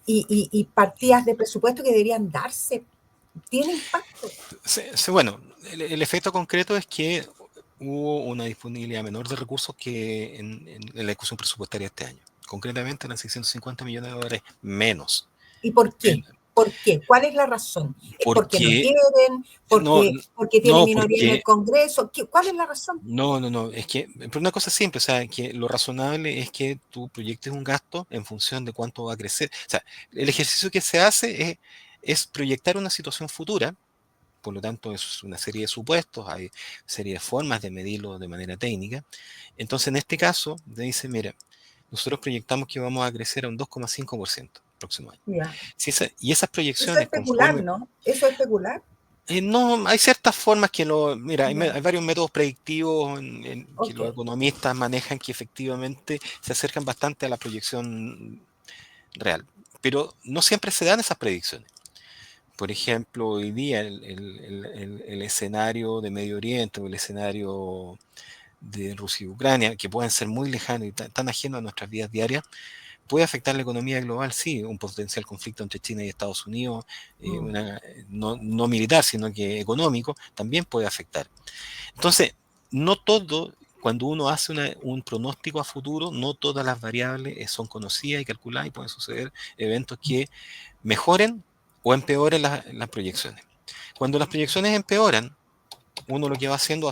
y partidas de presupuesto que deberían darse. Tiene impacto. Bueno, el efecto concreto es que hubo una disponibilidad menor de recursos que en la discusión presupuestaria este año. Concretamente eran 650 millones de dólares menos. ¿Y por En- qué? ¿Por qué? ¿Cuál es la razón? ¿Es porque no Porque, quieren? no, ¿Porque tienen no, minoría en el porque, Congreso? ¿Cuál es la razón? no, es que, por una cosa simple, o sea, que lo razonable es que tú proyectes un gasto en función de cuánto va a crecer. O sea, el ejercicio que se hace es proyectar una situación futura. Por lo tanto, es una serie de supuestos, hay serie de formas de medirlo de manera técnica. Entonces, en este caso, te dice, mira, nosotros proyectamos que vamos a crecer a un 2,5% el próximo año. Ya. Y esas Eso es proyecciones, especular, conforme... ¿no? Eso es especular. no, hay ciertas formas que lo... Mira, Ya. hay varios métodos predictivos que Ok. los economistas manejan que efectivamente se acercan bastante a la proyección real. Pero no siempre se dan esas predicciones. Por ejemplo, hoy día el escenario de Medio Oriente o el escenario de Rusia y Ucrania, que pueden ser muy lejanos y tan ajenos a nuestras vidas diarias, puede afectar la economía global, sí, un potencial conflicto entre China y Estados Unidos, Mm. no militar, sino que económico, también puede afectar. Entonces, no todo, cuando uno hace un pronóstico a futuro, no todas las variables son conocidas y calculadas y pueden suceder eventos que mejoren o empeoren las proyecciones. Cuando las proyecciones empeoran, uno lo que va haciendo,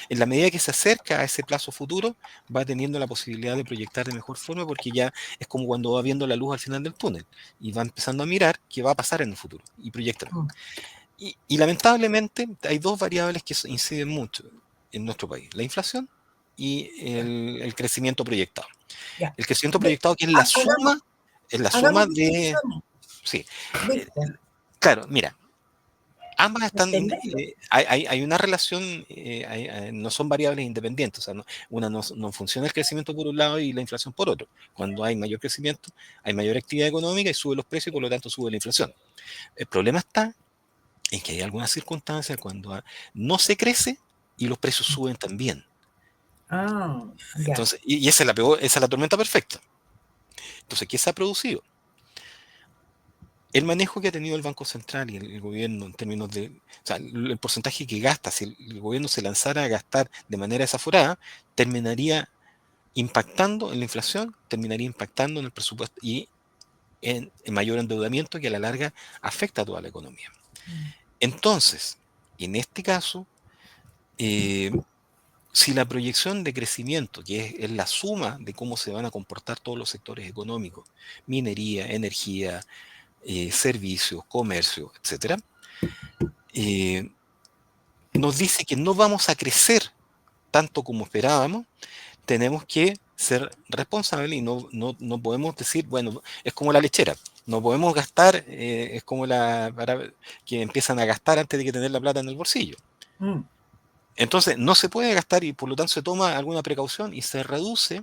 en la medida que se acerca a ese plazo futuro, va teniendo la posibilidad de proyectar de mejor forma porque ya es como cuando va viendo la luz al final del túnel y va empezando a mirar qué va a pasar en el futuro y proyecta mejor. Mm. Y lamentablemente hay dos variables que inciden mucho en nuestro país, la inflación y Ya. el crecimiento proyectado. Ya. El crecimiento proyectado que es la Hagamos suma de... distinciones, Sí, eh, Víctor. claro, mira, ambas están, Entenderlo. hay una relación, no son variables independientes, o sea, una no funciona el crecimiento por un lado y la inflación por otro. Cuando hay mayor crecimiento, hay mayor actividad económica y sube los precios y por lo tanto sube la inflación. El problema está en que hay algunas circunstancias cuando no se crece y los precios suben también. Ah, ya. Entonces, y esa es la peor, esa es la tormenta perfecta. Entonces, ¿qué se ha producido? El manejo que ha tenido el Banco Central y el gobierno en términos de, o sea, el porcentaje que gasta, si el gobierno se lanzara a gastar de manera desaforada, terminaría impactando en la inflación, terminaría impactando en el presupuesto y en mayor endeudamiento que a la larga afecta a toda la economía. Mm. Entonces, en este caso, eh, si la proyección de crecimiento, que es la suma de cómo se van a comportar todos los sectores económicos, minería, energía, servicios, comercio, etcétera, eh, nos dice que no vamos a crecer tanto como esperábamos, tenemos que ser responsables y no podemos decir, bueno, es como la lechera, no podemos gastar, es como que empiezan a gastar antes de que tener la plata en el bolsillo. Mm. Entonces, no se puede gastar y por lo tanto se toma alguna precaución y se reduce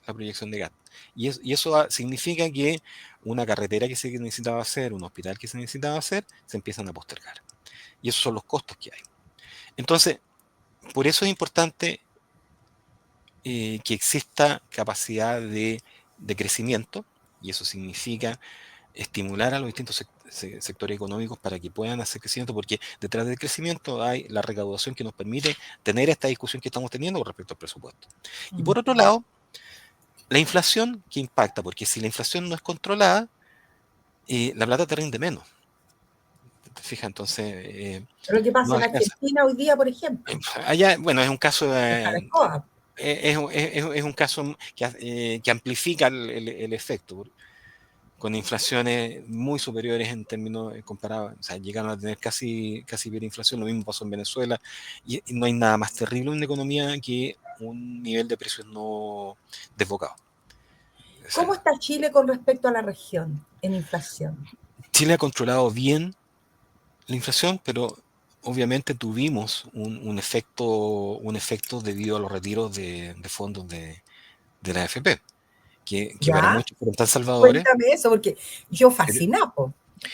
la proyección de gasto. Y eso significa que una carretera que se necesitaba hacer, un hospital que se necesitaba hacer, se empiezan a postergar. Y esos son los costos que hay. Entonces, por eso es importante que exista capacidad de crecimiento, y eso significa estimular a los distintos sectores económicos para que puedan hacer crecimiento, porque detrás del crecimiento hay la recaudación que nos permite tener esta discusión que estamos teniendo con respecto al presupuesto. Y por otro lado, la inflación que impacta, porque si la inflación no es controlada, la plata te rinde menos. ¿Te fijas? Entonces, Pero ¿qué pasa no en alcanza. Argentina hoy día, por ejemplo? Allá, bueno, es un caso, Está la escoba. es un caso que amplifica el efecto, con inflaciones muy superiores en términos comparados, o sea, llegaron a tener casi hiperinflación, lo mismo pasó en Venezuela, y no hay nada más terrible en una economía que un nivel de precios no desbocado. O ¿Cómo sea, está Chile con respecto a la región en inflación? Chile ha controlado bien la inflación, pero obviamente tuvimos un efecto debido a los retiros de fondos de la AFP, que para ¿Ya? muchos fueron tan salvadores, Cuéntame eso, porque yo pero, fascinado.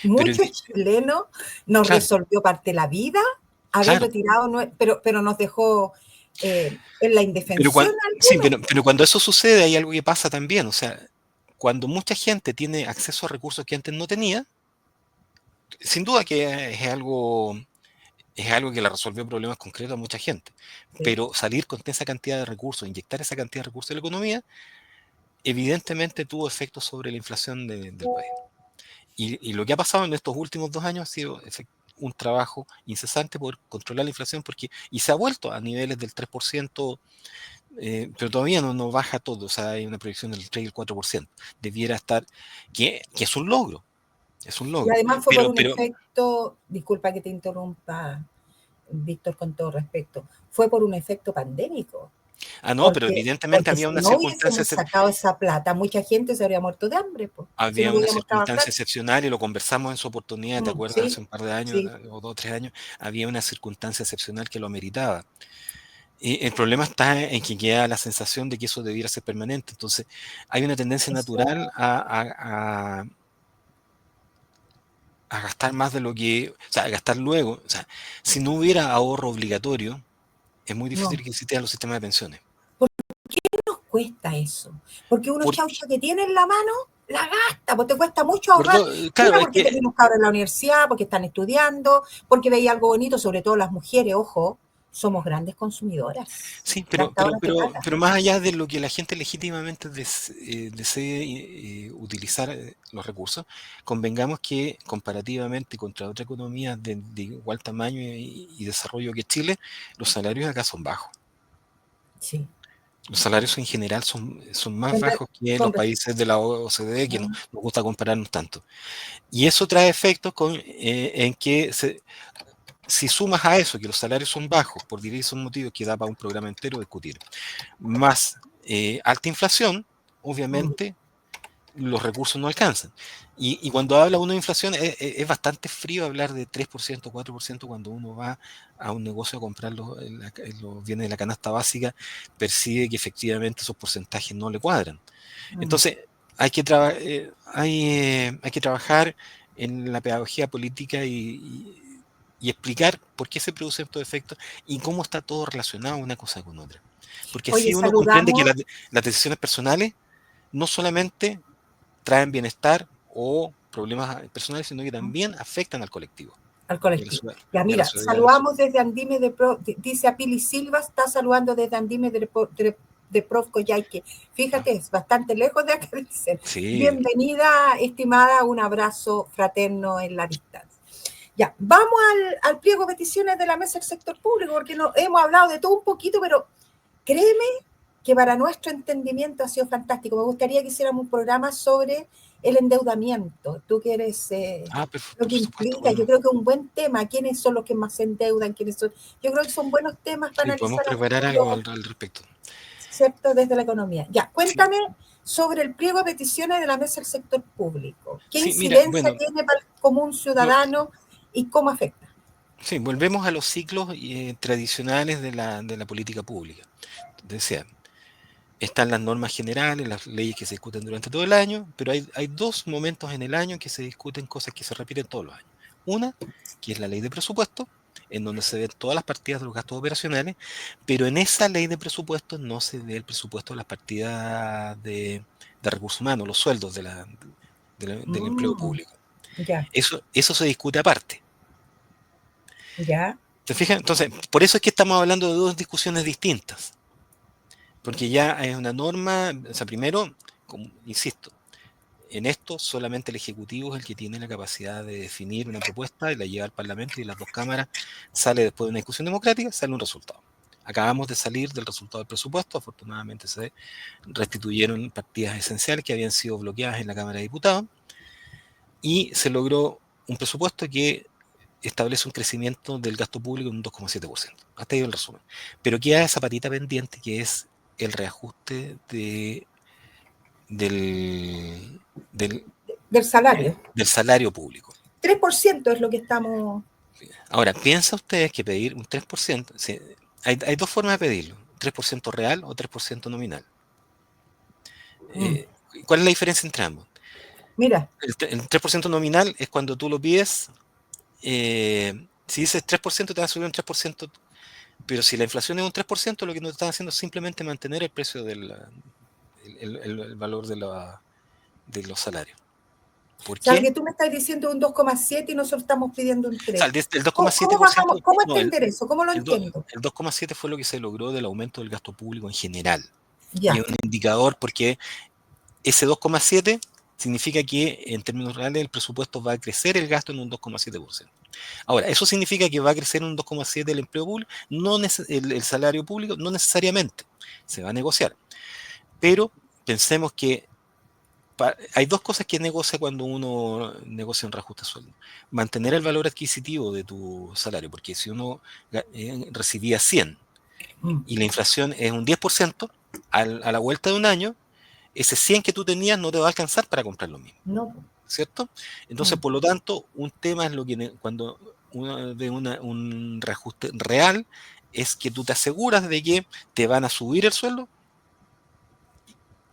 pero Muchos chilenos nos claro, resolvió parte de la vida haber claro. retirado, pero nos dejó en la Pero indefensión sí, algunos. pero cuando eso sucede hay algo que pasa también, o sea, cuando mucha gente tiene acceso a recursos que antes no tenía, sin duda que es algo que le resolvió problemas concretos a mucha gente, Sí, pero salir con esa cantidad de recursos, inyectar esa cantidad de recursos en la economía, evidentemente tuvo efectos sobre la inflación del país. Y lo que ha pasado en estos últimos 2 años ha sido un trabajo incesante por controlar la inflación, y se ha vuelto a niveles del 3%. Pero todavía no baja todo, o sea, hay una proyección del 3 y el 4%. Debiera estar, que es un y logro. además fue por Pero, un efecto, disculpa que te interrumpa, Víctor, con todo respeto, fue por un efecto pandémico, no, pero porque, evidentemente porque había si una no circunstancia, hubiésemos sacado esa plata, mucha gente se habría muerto de hambre, pues, si no había una podíamos trabajar. circunstancia excepcional y lo conversamos en su oportunidad, ¿te acuerdas? Sí, Hace un par de años, sí, o 2 o 3 años, había una circunstancia excepcional que lo ameritaba. Y el problema está en que queda la sensación de que eso debiera ser permanente. Entonces, hay una tendencia eso natural a gastar más de lo que, o sea, a gastar luego. O sea, si no hubiera ahorro obligatorio, es muy difícil no. que existieran los sistemas de pensiones. ¿Qué nos cuesta eso? Porque uno Por, chaucha que tiene en la mano, la gasta, porque te cuesta mucho ahorrar. claro, Una, es porque que, te tienes cabros en la universidad, porque están estudiando, porque veía algo bonito, sobre todo las mujeres, ojo, somos grandes consumidoras, sí, gastadoras de plata. pero más allá de lo que la gente legítimamente desee utilizar los recursos, convengamos que comparativamente contra otras economías de igual tamaño y desarrollo que Chile, los salarios acá son bajos. Sí. Los salarios en general son más Son, bajos que son los países de la OCDE, que mm, nos gusta compararnos tanto. Y eso trae efectos en que si sumas a eso que los salarios son bajos, por diversos motivos que da para un programa entero discutir, más alta inflación, mm. obviamente los recursos no alcanzan. Y cuando habla uno de inflación, es bastante frío hablar de 3%, 4% cuando uno va a un negocio a comprar los bienes de la canasta básica, percibe que efectivamente esos porcentajes no le cuadran. Mm. Entonces, hay que trabajar en la pedagogía política y explicar por qué se producen estos efectos y cómo está todo relacionado una cosa con otra. Porque Oye, así uno comprende que saludamos las decisiones personales no solamente traen bienestar o problemas personales, sino que también afectan al colectivo al y a la colectivo. ciudad, Ya, y a la mira, ciudadanía de la ciudad. saludamos desde Andime dice a Pili Silva, está saludando desde Andime de Prof. Coyhaique. Fíjate, es bastante lejos de acá, dicen. Sí, Bienvenida, estimada, un abrazo fraterno en la distancia. Ya, vamos al pliego de peticiones de la mesa del sector público, porque hemos hablado de todo un poquito, pero créeme que para nuestro entendimiento ha sido fantástico. Me gustaría que hiciéramos un programa sobre el endeudamiento. Tú que eres lo por que supuesto, implica, yo creo que es un buen tema. ¿Quiénes son los que más se endeudan? ¿Quiénes son? Yo creo que son buenos temas para sí, podemos analizar a preparar algo futuro, al respecto. ¿cierto? Desde la economía. Ya, Sí, cuéntame sobre el pliego de peticiones de la mesa del sector público. ¿Qué sí, mira, incidencia bueno, tiene para el común lo- ciudadano y cómo afecta? sí, volvemos a los ciclos tradicionales de la política pública. Decía, están las normas generales, las leyes que se discuten durante todo el año, pero hay 2 momentos en el año que se discuten cosas que se repiten todos los años. Una, que es la ley de presupuesto, en donde se ven todas las partidas de los gastos operacionales, pero en esa ley de presupuesto no se ve el presupuesto de las partidas de recursos humanos, los sueldos de del empleo Mm, público. ya, Eso se discute aparte. ya. ¿Te fijas? Entonces, por eso es que estamos hablando de dos discusiones distintas. Porque ya hay una norma, o sea, primero, insisto, en esto solamente el Ejecutivo es el que tiene la capacidad de definir una propuesta y la lleva al Parlamento y las dos cámaras sale después de una discusión democrática, sale un resultado. Acabamos de salir del resultado del presupuesto, afortunadamente se restituyeron partidas esenciales que habían sido bloqueadas en la Cámara de Diputados y se logró un presupuesto que establece un crecimiento del gasto público en un 2,7%. Hasta ahí el resumen. Pero queda esa patita pendiente que es el reajuste del, del, Del salario. del salario público. 3% es lo que estamos... Ahora, ¿piensa ustedes que pedir un 3%? Sí, hay dos formas de pedirlo, 3% real o 3% nominal. Mm. Eh, ¿Cuál es la diferencia entre ambos? Mira, El 3% nominal es cuando tú lo pides, si dices 3% te va a subir un 3%, pero si la inflación es un 3%, lo que nos están haciendo es simplemente mantener el precio el valor de los salarios. ¿Por o sea, lo qué? que tú me estás diciendo es un 2,7 y nosotros estamos pidiendo un O sea, 3. el ¿Cómo bajamos? 2,7%, ¿Cómo no, entender eso? ¿Cómo lo el, do- entiendo? el 2,7 fue lo que se logró del aumento del gasto público en general. Y Ya. es un indicador porque ese 2,7 significa que en términos reales el presupuesto va a crecer el gasto en un 2,7%. Ahora, ¿eso significa que va a crecer un 2,7 el empleo público? No el salario público, no necesariamente. Se va a negociar. Pero pensemos que hay dos cosas que negocia cuando uno negocia un reajuste de sueldo. Mantener el valor adquisitivo de tu salario, porque si uno recibía 100 Mm. y la inflación es un 10%, a la vuelta de un año, ese 100 que tú tenías no te va a alcanzar para comprar lo mismo, No. ¿cierto? Entonces, Mm. por lo tanto, un tema es lo que cuando uno ve un reajuste real, es que tú te aseguras de que te van a subir el sueldo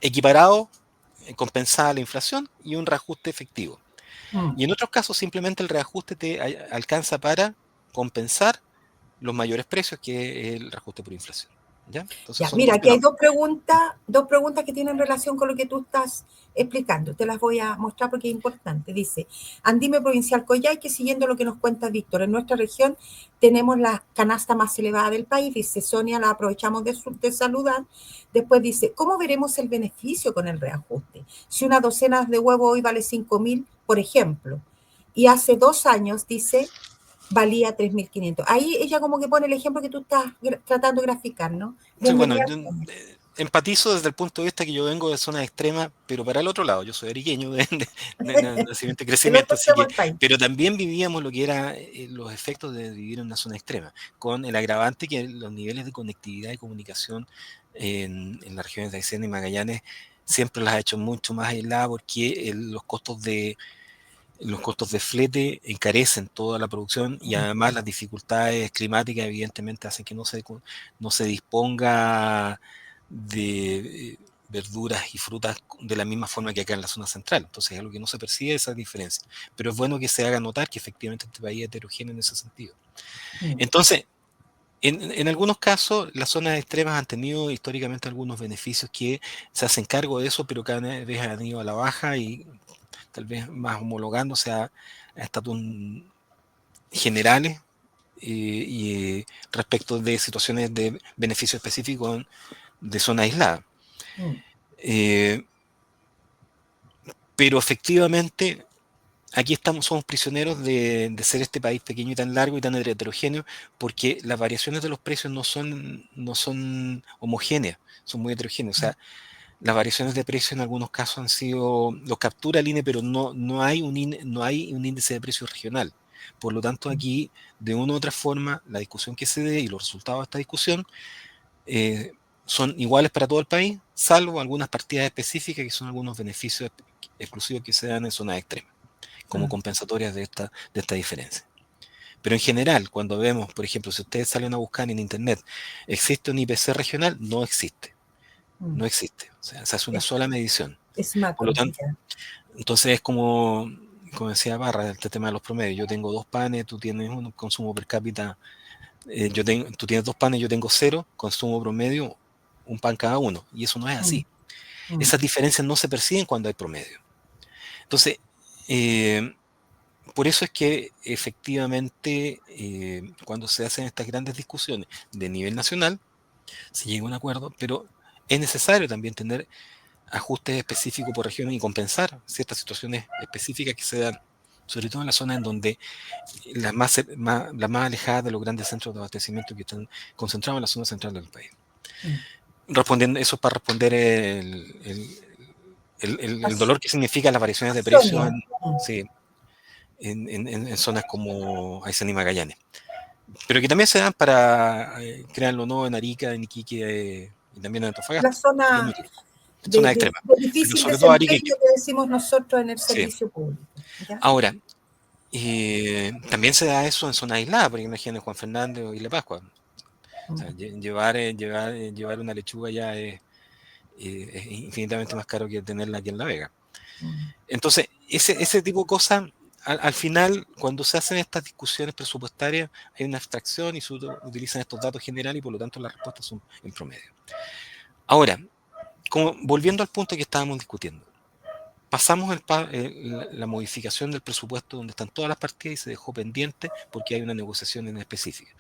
equiparado, compensada la inflación y un reajuste efectivo. Mm. Y en otros casos simplemente el reajuste te alcanza para compensar los mayores precios, que es el reajuste por inflación. ¿Ya? Entonces Ya, son mira, dos aquí hay fenómenos. dos preguntas que tienen relación con lo que tú estás explicando. Te las voy a mostrar porque es importante. Dice, Andime Provincial Coyhai, que siguiendo lo que nos cuenta Víctor, en nuestra región tenemos la canasta más elevada del país. Dice, Sonia, la aprovechamos de saludar. Después dice, ¿cómo veremos el beneficio con el reajuste? Si una docena de huevos hoy vale 5.000, por ejemplo, y hace 2 años, dice, valía 3.500. Ahí ella como que pone el ejemplo que tú estás tratando de graficar, ¿no? De Sí, en bueno, venir. yo, empatizo desde el punto de vista que yo vengo de zonas extremas, pero para el otro lado, yo soy ariqueño de nacimiento y El crecimiento, otro así extremo que, del país. pero también vivíamos lo que era los efectos de vivir en una zona extrema, con el agravante que los niveles de conectividad y comunicación en las regiones de Aysén y Magallanes siempre las ha hecho mucho más aisladas porque los costos de flete encarecen toda la producción y además las dificultades climáticas evidentemente hacen que no se disponga de verduras y frutas de la misma forma que acá en la zona central. Entonces es algo que no se percibe esa diferencia. Pero es bueno que se haga notar que efectivamente este país es heterogéneo en ese sentido. Mm. Entonces, en algunos casos, las zonas extremas han tenido históricamente algunos beneficios que se hacen cargo de eso, pero cada vez han ido a la baja y tal vez más homologándose a estatus generales respecto de situaciones de beneficio específico de zona aislada. Mm. Eh, pero efectivamente, aquí somos prisioneros de ser este país pequeño y tan largo y tan heterogéneo, porque las variaciones de los precios no son homogéneas, son muy heterogéneas. O sea, las variaciones de precio en algunos casos han sido, los captura el INE, pero no hay no hay un índice de precio regional. Por lo tanto, aquí, de una u otra forma, la discusión que se dé y los resultados de esta discusión eh, son iguales para todo el país, salvo algunas partidas específicas que son algunos beneficios exclusivos que se dan en zonas extremas, como Ah. compensatorias de esta diferencia. Pero en general, cuando vemos, por ejemplo, si ustedes salen a buscar en Internet, ¿existe un IPC regional? No existe. Mm. No existe. O sea, se hace una Es, sola medición. es Por lo macro, tanto, ya. entonces es como decía Barra, este tema de los promedios. Yo tengo 2 panes, tú tienes un consumo per cápita, tú tienes 2 panes, yo tengo 0, consumo promedio, un pan cada uno. Y eso no es Mm. así. Mm. Esas diferencias no se perciben cuando hay promedio. Entonces, por eso es que efectivamente cuando se hacen estas grandes discusiones de nivel nacional, se llega a un acuerdo, pero es necesario también tener ajustes específicos por región y compensar ciertas situaciones específicas que se dan, sobre todo en la zona en donde las más alejadas de los grandes centros de abastecimiento que están concentrados en la zona central del país. Mm. Respondiendo, eso es para responder el dolor que significa las variaciones de precios Sonia. sí, en zonas como Aysén y Magallanes. Pero que también se dan para, créanlo o no, en Arica, en Iquique y también en La Antofagasta. zona Zonas extremas. de Pero difícil sobre todo Arica y desempeño Iquique. que decimos nosotros en el Sí. servicio público. ¿Ya? Ahora, también se da eso en zonas aisladas, porque imagínense Juan Fernández o Isla Pascua. O sea, llevar una lechuga ya es infinitamente más caro que tenerla aquí en La Vega. Entonces, ese tipo de cosas, al final, cuando se hacen estas discusiones presupuestarias, hay una abstracción y se utilizan estos datos generales y por lo tanto las respuestas son en promedio. Ahora, volviendo al punto que estábamos discutiendo, pasamos la modificación del presupuesto donde están todas las partidas y se dejó pendiente porque hay una negociación en específica.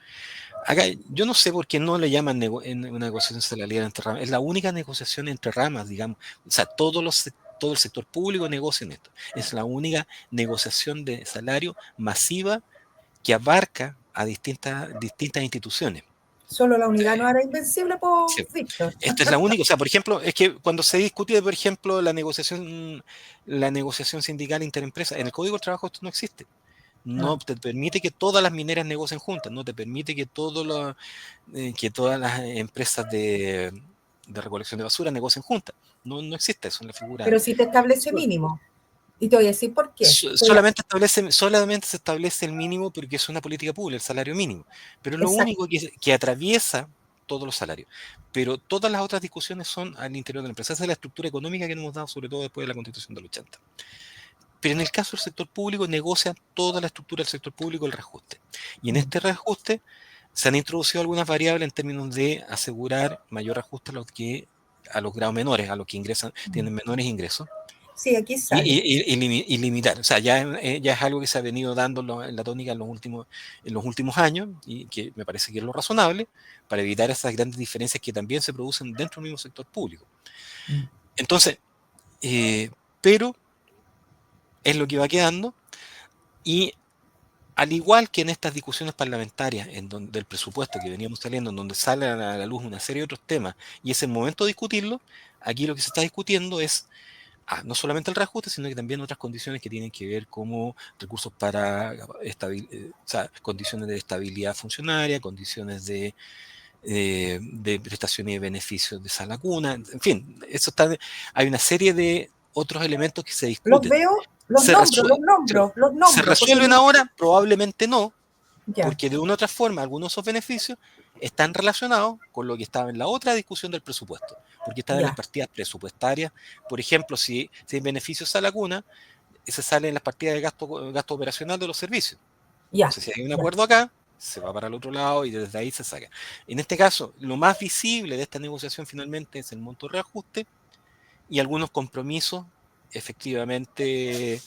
Acá, yo no sé por qué no le llaman una negociación salarial entre ramas. Es la única negociación entre ramas, digamos. O sea, todo el sector público negocia en esto. Es la única negociación de salario masiva que abarca a distintas instituciones. Solo la unidad no era invencible Sí. por Víctor. Esta es la única, o sea, por ejemplo, es que cuando se discute, por ejemplo, la negociación sindical interempresa, en el Código del Trabajo esto no existe. No te permite que todas las mineras negocien juntas, no te permite que todas las empresas de recolección de basura negocien juntas. No existe eso en la figura. Pero sí te establece mínimo. Y te voy a decir por qué. Solamente se establece el mínimo porque es una política pública, el salario mínimo. Pero es lo Exacto. único que atraviesa todos los salarios. Pero todas las otras discusiones son al interior de la empresa. Esa es la estructura económica que nos hemos dado, sobre todo después de la Constitución del 80. Pero en el caso del sector público, negocia toda la estructura del sector público el reajuste. Y en este reajuste se han introducido algunas variables en términos de asegurar mayor ajuste a los grados menores, a los que ingresan, tienen menores ingresos. Sí, aquí sale. Y limitar. O sea, ya es algo que se ha venido dando en la tónica en los últimos años y que me parece que es lo razonable para evitar esas grandes diferencias que también se producen dentro del mismo sector público. Entonces, pero es lo que va quedando y al igual que en estas discusiones parlamentarias del presupuesto que veníamos saliendo, en donde salen a la luz una serie de otros temas y es el momento de discutirlo, aquí lo que se está discutiendo es no solamente el reajuste, sino que también otras condiciones que tienen que ver como recursos para condiciones de estabilidad funcionaria, condiciones de prestaciones y beneficios de esa laguna, en fin, hay una serie de otros elementos que se Los discuten. veo, ¿Se, los se nombro, porque resuelven ahora? Probablemente no, ya, porque de una u otra forma algunos de esos beneficios están relacionados con lo que estaba en la otra discusión del presupuesto, porque están en las ya, partidas presupuestarias. Por ejemplo, si hay beneficios a laguna, se sale en las partidas de gasto operacional de los servicios. ya, Entonces, si hay un ya. acuerdo acá, se va para el otro lado y desde ahí se saca. En este caso, lo más visible de esta negociación finalmente es el monto de reajuste y algunos compromisos efectivamente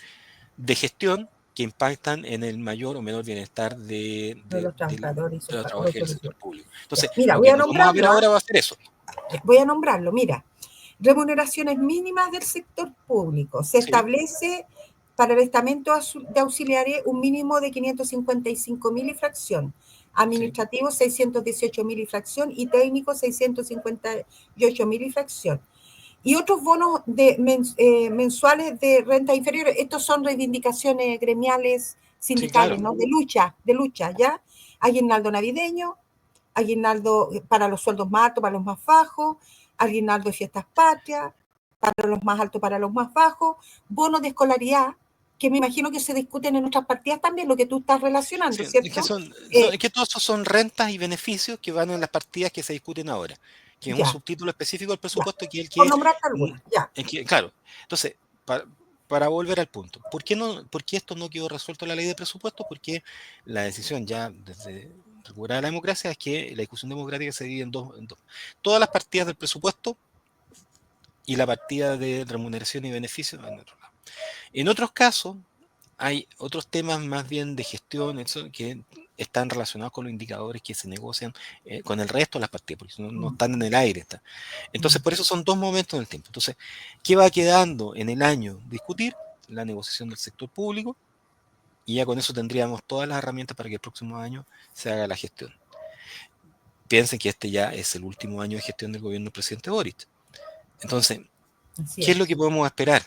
de gestión que impactan en el mayor o menor bienestar De los trabajadores y de los o los trabajadores del sector soluciones. público. Ya, Entonces, mira, lo voy que a nos vamos a ver nombrarlo, ahora va a ser eso. voy a nombrarlo, mira. Remuneraciones mínimas del sector público. Se ¿Sí? establece para el estamento de auxiliares un mínimo de 555.000 y fracción, Sí. administrativo 618.000 y fracción y técnico 658.000 y fracción. Y otros bonos mensuales de renta inferior, estos son reivindicaciones gremiales Sí, sindicales, claro. ¿no? De lucha, ¿ya? Aguinaldo navideño, aguinaldo para los sueldos más altos, para los más bajos, aguinaldo de fiestas patrias, para los más altos, para los más bajos, bonos de escolaridad, que me imagino que se discuten en otras partidas también, lo que tú estás relacionando, Sí, ¿cierto? es que todos esos son rentas y beneficios que van en las partidas que se discuten ahora, que es un Ya, subtítulo específico del ya, presupuesto que es por nombrarte algunas, ya. claro. Entonces, para volver al punto, ¿por qué esto no quedó resuelto en la ley de presupuesto? Porque la decisión ya desde recuperar la democracia es que la discusión democrática se divide en dos. Todas las partidas del presupuesto y la partida de remuneración y beneficios en otro lado. En otros casos, hay otros temas más bien de gestión que están relacionados con los indicadores que se negocian con el resto de las partidas, porque no Mm, están en el aire. Entonces, mm. por eso son dos momentos en el tiempo. Entonces, ¿qué va quedando en el año? Discutir la negociación del sector público, y ya con eso tendríamos todas las herramientas para que el próximo año se haga la gestión. Piensen que este ya es el último año de gestión del gobierno del presidente Boric. Entonces, Así ¿qué es lo es. que podemos esperar?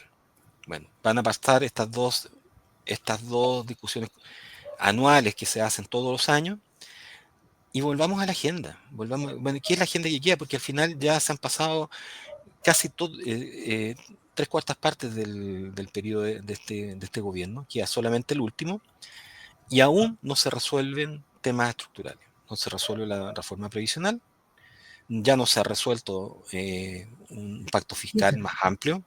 Bueno, van a pasar estas dos discusiones anuales que se hacen todos los años, y volvamos a la agenda. Bueno, ¿qué es la agenda que queda? Porque al final ya se han pasado casi tres cuartas partes del periodo de este gobierno, queda solamente el último, y aún no se resuelven temas estructurales. No se resuelve la reforma previsional, ya no se ha resuelto un pacto fiscal más amplio.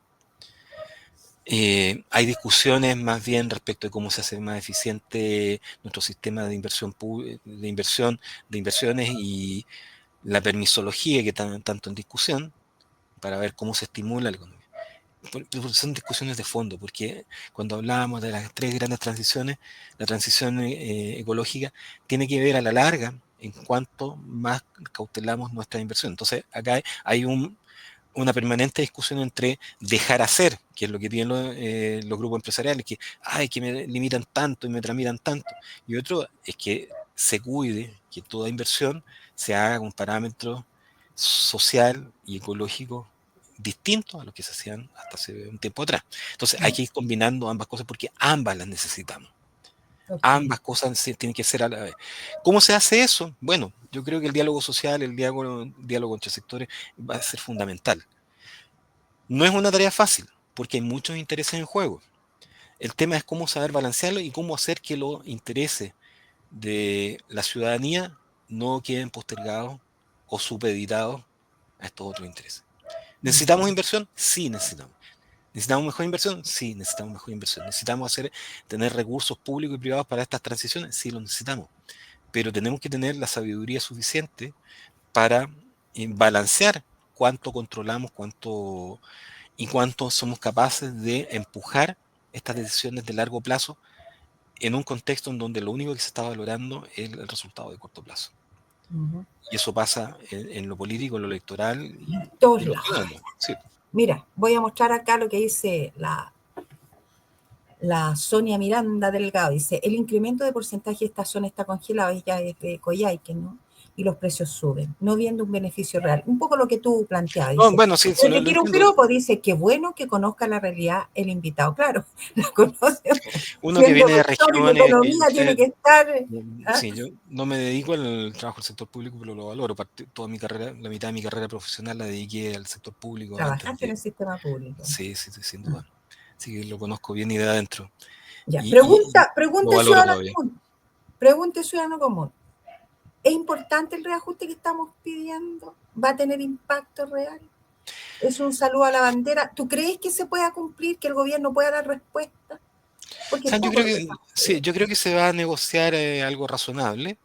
Hay discusiones más bien respecto de cómo se hace más eficiente nuestro sistema de de inversiones, y la permisología que está tanto en discusión, para ver cómo se estimula la economía. Son discusiones de fondo, porque cuando hablábamos de las tres grandes transiciones, la transición ecológica tiene que ver a la larga en cuanto más cautelamos nuestra inversión. Entonces, acá hay una permanente discusión entre dejar hacer, que es lo que tienen los grupos empresariales, que, ay, que me limitan tanto y me tramitan tanto, y otro es que se cuide que toda inversión se haga con parámetros social y ecológico distintos a los que se hacían hasta hace un tiempo atrás. Entonces hay que ir combinando ambas cosas porque ambas las necesitamos. Ok. Ambas cosas tienen que ser a la vez. ¿Cómo se hace eso? Bueno, yo creo que el diálogo social, diálogo entre sectores va a ser fundamental. No es una tarea fácil, porque hay muchos intereses en juego. El tema es cómo saber balancearlo y cómo hacer que los intereses de la ciudadanía no queden postergados o supeditados a estos otros intereses. ¿Necesitamos inversión? Sí, necesitamos. ¿Necesitamos mejor inversión? Sí, necesitamos mejor inversión. ¿Necesitamos tener recursos públicos y privados para estas transiciones? Sí, lo necesitamos. Pero tenemos que tener la sabiduría suficiente para balancear cuánto controlamos, cuánto somos capaces de empujar estas decisiones de largo plazo en un contexto en donde lo único que se está valorando es el resultado de corto plazo. Ujú. Y eso pasa en lo político, en lo electoral En todos y lo lados. ciudadano. Sí. Mira, voy a mostrar acá lo que dice la Sonia Miranda Delgado. Dice, el incremento de porcentaje de esta zona está congelado, ella es de Coyhaique, ¿no? Y los precios suben, no viendo un beneficio real. Un poco lo que tú planteabas, No, dice, bueno, sí, sí, pero te lo quiero un entiendo. piropo, dice, qué bueno que conozca la realidad el invitado. Claro, la conoce, Uno que siendo viene de doctor en regiones, economía, tiene que estar, ¿ah? sí, yo no me dedico al trabajo del sector público, pero lo valoro. Toda mi carrera, la mitad de mi carrera profesional la dediqué al sector público antes Trabajaste en el sistema público. Sí, sí, sí, sin Ah, duda. Así que lo conozco bien y de adentro. ya, Y lo pregunte valoro ciudadano todavía. común, pregunte ciudadano común. ¿Es importante el reajuste que estamos pidiendo? ¿Va a tener impacto real? ¿Es un saludo a la bandera? ¿Tú crees que se pueda cumplir, que el gobierno pueda dar respuesta? O Porque es sea, yo poco creo lo que que, estamos sí, pidiendo. yo creo que se va a negociar algo razonable.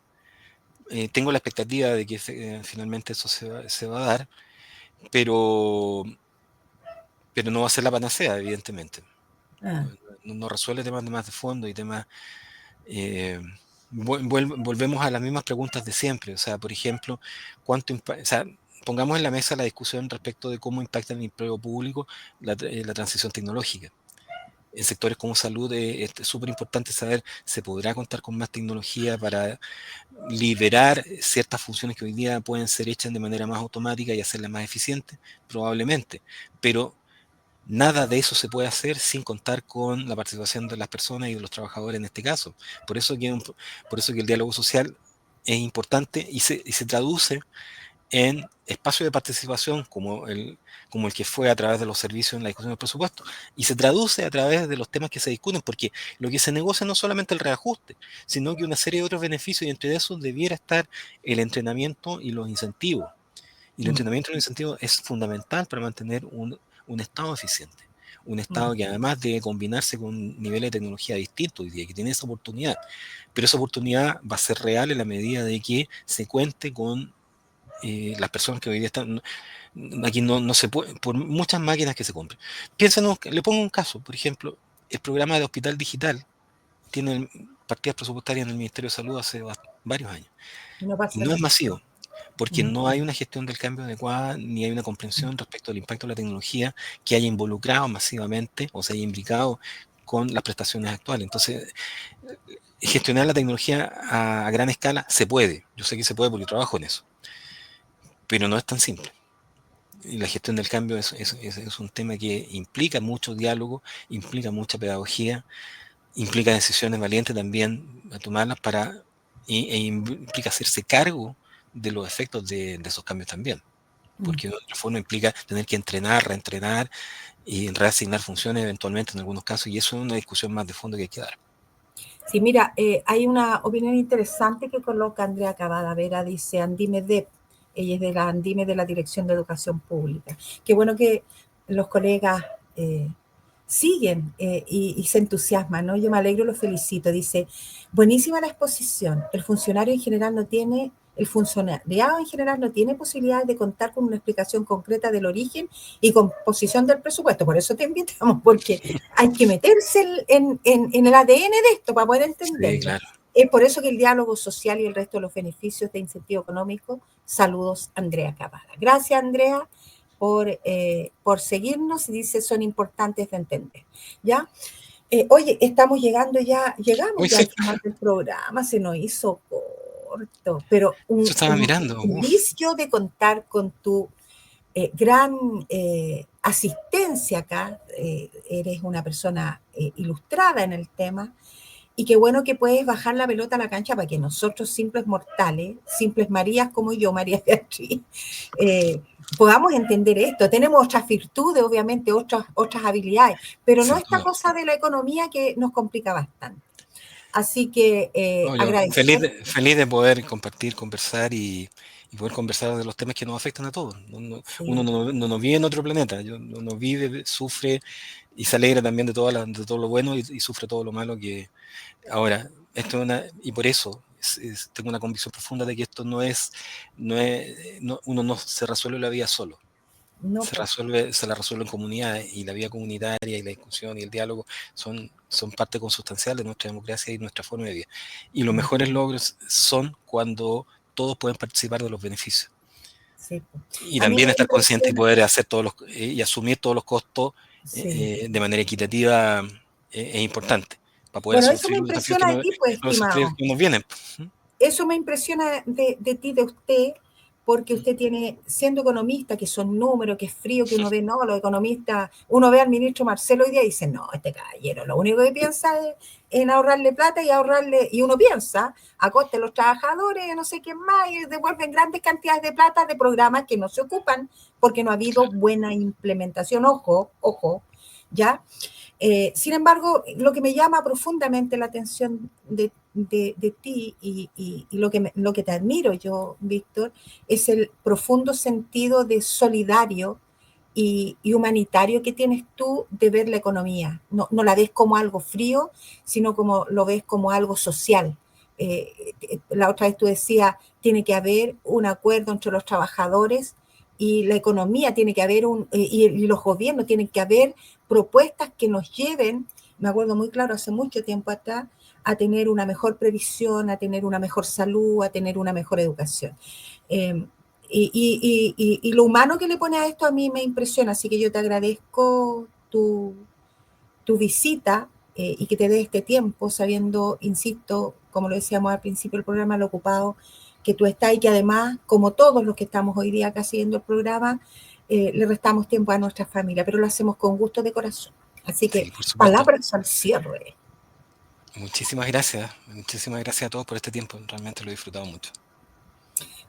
Tengo la expectativa de que finalmente eso se va a dar, pero, pero no va a ser la panacea, evidentemente. Ah, No resuelve temas de más de fondo y temas. eh, Volvemos a las mismas preguntas de siempre. O sea, por ejemplo, o sea, pongamos en la mesa la discusión respecto de cómo impacta en el empleo público la transición tecnológica. En sectores como salud es súper importante saber, ¿se podrá contar con más tecnología para liberar ciertas funciones que hoy día pueden ser hechas de manera más automática y hacerlas más eficientes? Probablemente, pero nada de eso se puede hacer sin contar con la participación de las personas y de los trabajadores en este caso. Por eso por eso que el diálogo social es importante y se traduce en espacios de participación como el que fue a través de los servicios en la discusión del presupuesto, y se traduce a través de los temas que se discuten, porque lo que se negocia no solamente el reajuste, sino que una serie de otros beneficios, y entre esos debiera estar el entrenamiento y los incentivos. Y el mm, entrenamiento y los incentivos es fundamental para mantener un Estado eficiente. Un mm, Estado que además debe combinarse con niveles de tecnología distintos hoy día, que tiene esa oportunidad. Pero esa oportunidad va a ser real en la medida de que se cuente con las personas que hoy día están. Aquí no se puede, por muchas máquinas que se compren. Piénsenos, le pongo un caso, por ejemplo, el programa de hospital digital tiene partidas presupuestarias en el Ministerio de Salud hace varios años. No Y pasa no es nada. masivo, porque no hay una gestión del cambio adecuada, ni hay una comprensión respecto al impacto de la tecnología que haya involucrado masivamente o se haya imbricado con las prestaciones actuales. Entonces, gestionar la tecnología a gran escala se puede. Yo sé que se puede porque trabajo en eso, pero no es tan simple. Y la gestión del cambio es un tema que implica mucho diálogo, implica mucha pedagogía, implica decisiones valientes también a tomarlas e implica hacerse cargo de los efectos de esos cambios también. Porque de otra forma implica tener que entrenar, reentrenar y reasignar funciones eventualmente en algunos casos, y eso es una discusión más de fondo que hay que dar. Sí, mira, hay una opinión interesante que coloca Andrea Cavada Vera, dice Andime Dep, ella es de la Andime de la Dirección de Educación Pública. Qué bueno que los colegas siguen y se entusiasman, ¿no? Yo me alegro y los felicito. Dice, buenísima la exposición, el funcionariado en general no tiene posibilidades de contar con una explicación concreta del origen y composición del presupuesto. Por eso te invitamos, porque hay que meterse en el ADN de esto para poder Sí, entenderlo. claro. Es por eso que el diálogo social y el resto de los beneficios de incentivo económico. Saludos, Andrea Cavada. Gracias, Andrea, por seguirnos, y dice, son importantes de entender. ¿Ya? Oye, llegamos Hoy ya sí, al final del programa, se nos hizo corto, pero yo estaba un mirando, inicio de contar con tu gran asistencia acá. Eres una persona ilustrada en el tema, y qué bueno que puedes bajar la pelota a la cancha para que nosotros, simples mortales, simples Marías como yo, María Beatriz, podamos entender esto. Tenemos otras virtudes, obviamente, otras habilidades, pero no sin esta duda. cosa de la economía que nos complica bastante. Así que No, yo agradecer. feliz de poder compartir, conversar y poder conversar de los temas que nos afectan a todos. Uno Sí, no vive en otro planeta, uno vive, sufre y se alegra también de de todo lo bueno y sufre todo lo malo que ahora. Esto es y por eso tengo una convicción profunda de que esto uno no se resuelve la vida solo. no, Se la resuelve en comunidades, y la vida comunitaria y la discusión y el diálogo son parte consustancial de nuestra democracia y nuestra forma de vida. Y los mejores logros son cuando todos pueden participar de los beneficios. sí. Y A mí también me estar consciente y impresiona, poder hacer y asumir todos los costos sí. de manera equitativa es importante para poder Bueno, eso me sufrir los desafíos impresiona de ti, pues, los desafíos estimado. que nos vienen. Eso me impresiona de ti, de usted, porque usted tiene, siendo economista, que son números, que es frío, que uno ve, no, los economistas, uno ve al ministro Marcelo hoy día y dice, no, este caballero lo único que piensa es en ahorrarle plata y uno piensa, a costa de los trabajadores, no sé qué más, y devuelven grandes cantidades de plata de programas que no se ocupan porque no ha habido buena implementación. Ojo, ojo, ¿ya? Sin embargo, lo que me llama profundamente la atención de ti y lo que te admiro yo, Víctor, es el profundo sentido de solidario y humanitario que tienes tú de ver la economía. No la ves como algo frío, sino como lo ves como algo social. La otra vez tú decías, tiene que haber un acuerdo entre los trabajadores y la economía, tiene que haber y los gobiernos tienen que haber propuestas que nos lleven, me acuerdo muy claro hace mucho tiempo atrás, a tener una mejor previsión, a tener una mejor salud, a tener una mejor educación. Eh, y lo humano que le pone a esto a mí me impresiona, así que yo te agradezco tu visita y que te dé este tiempo, sabiendo, insisto, como lo decíamos al principio del programa, lo ocupado que tú estás, y que además, como todos los que estamos hoy día acá siguiendo el programa, le restamos tiempo a nuestra familia, pero lo hacemos con gusto de corazón. Así que Sí, por supuesto. palabras al cierre. Muchísimas gracias a todos por este tiempo, realmente lo he disfrutado mucho.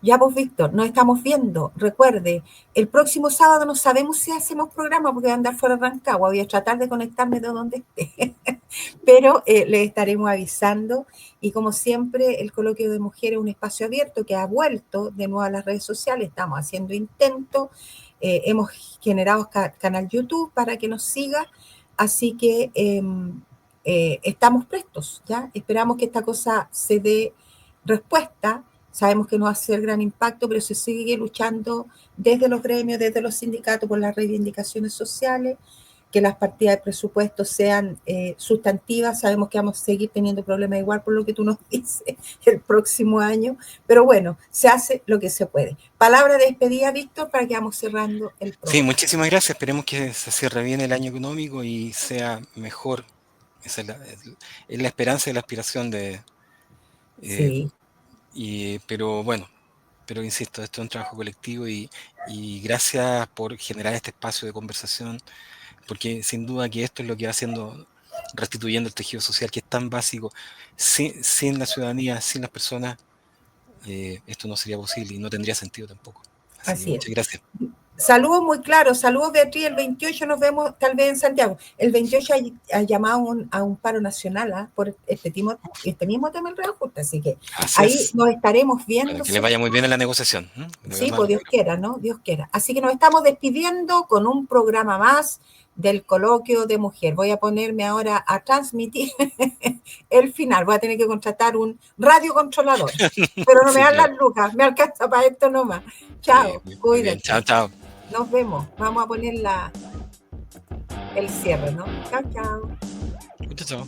Ya pues, Víctor, nos estamos viendo. Recuerde, el próximo sábado no sabemos si hacemos programa porque voy a andar fuera de Rancagua. Voy a tratar de conectarme de donde esté. Pero les estaremos avisando. Y como siempre, el Coloquio de Mujeres es un espacio abierto que ha vuelto de nuevo a las redes sociales. Estamos haciendo intentos. Hemos generado canal YouTube para que nos siga. Así que estamos prestos, ¿ya? Esperamos que esta cosa se dé respuesta. Sabemos que no va a ser gran impacto, pero se sigue luchando desde los gremios, desde los sindicatos por las reivindicaciones sociales. que las partidas de presupuesto sean sustantivas. Sabemos que vamos a seguir teniendo problemas igual por lo que tú nos dices el próximo año, pero bueno, se hace lo que se puede. Palabra de despedida, Víctor, para que vamos cerrando el Sí, programa. muchísimas gracias. Esperemos que se cierre bien el año económico y sea mejor. Esa es la esperanza y la aspiración de... eh, Sí, pero bueno, pero insisto, esto es un trabajo colectivo y gracias por generar este espacio de conversación, porque sin duda que esto es lo que va haciendo, restituyendo el tejido social que es tan básico. Sin la ciudadanía, sin las personas, esto no sería posible y no tendría sentido tampoco. Así que así es. muchas gracias. Saludos muy claros, saludos Beatriz, el 28 nos vemos tal vez en Santiago. El 28 ha llamado a un paro nacional por este mismo tema del reajuste, así que Así ahí es. nos estaremos Bueno, viendo. que les vaya muy bien en la negociación. De Sí, verdad pues lo Dios espero. quiera, ¿no? Dios quiera. Así que nos estamos despidiendo con un programa más del coloquio de mujer. Voy a ponerme ahora a transmitir el final. Voy a tener que contratar un radiocontrolador, pero no me Sí, dan las claro. lucas, me alcanza para esto nomás. Sí, Chao, muy bien. Chao, cuídate. chao. Nos vemos. Vamos a poner el cierre, ¿no? Chao, chao. Chao, chao.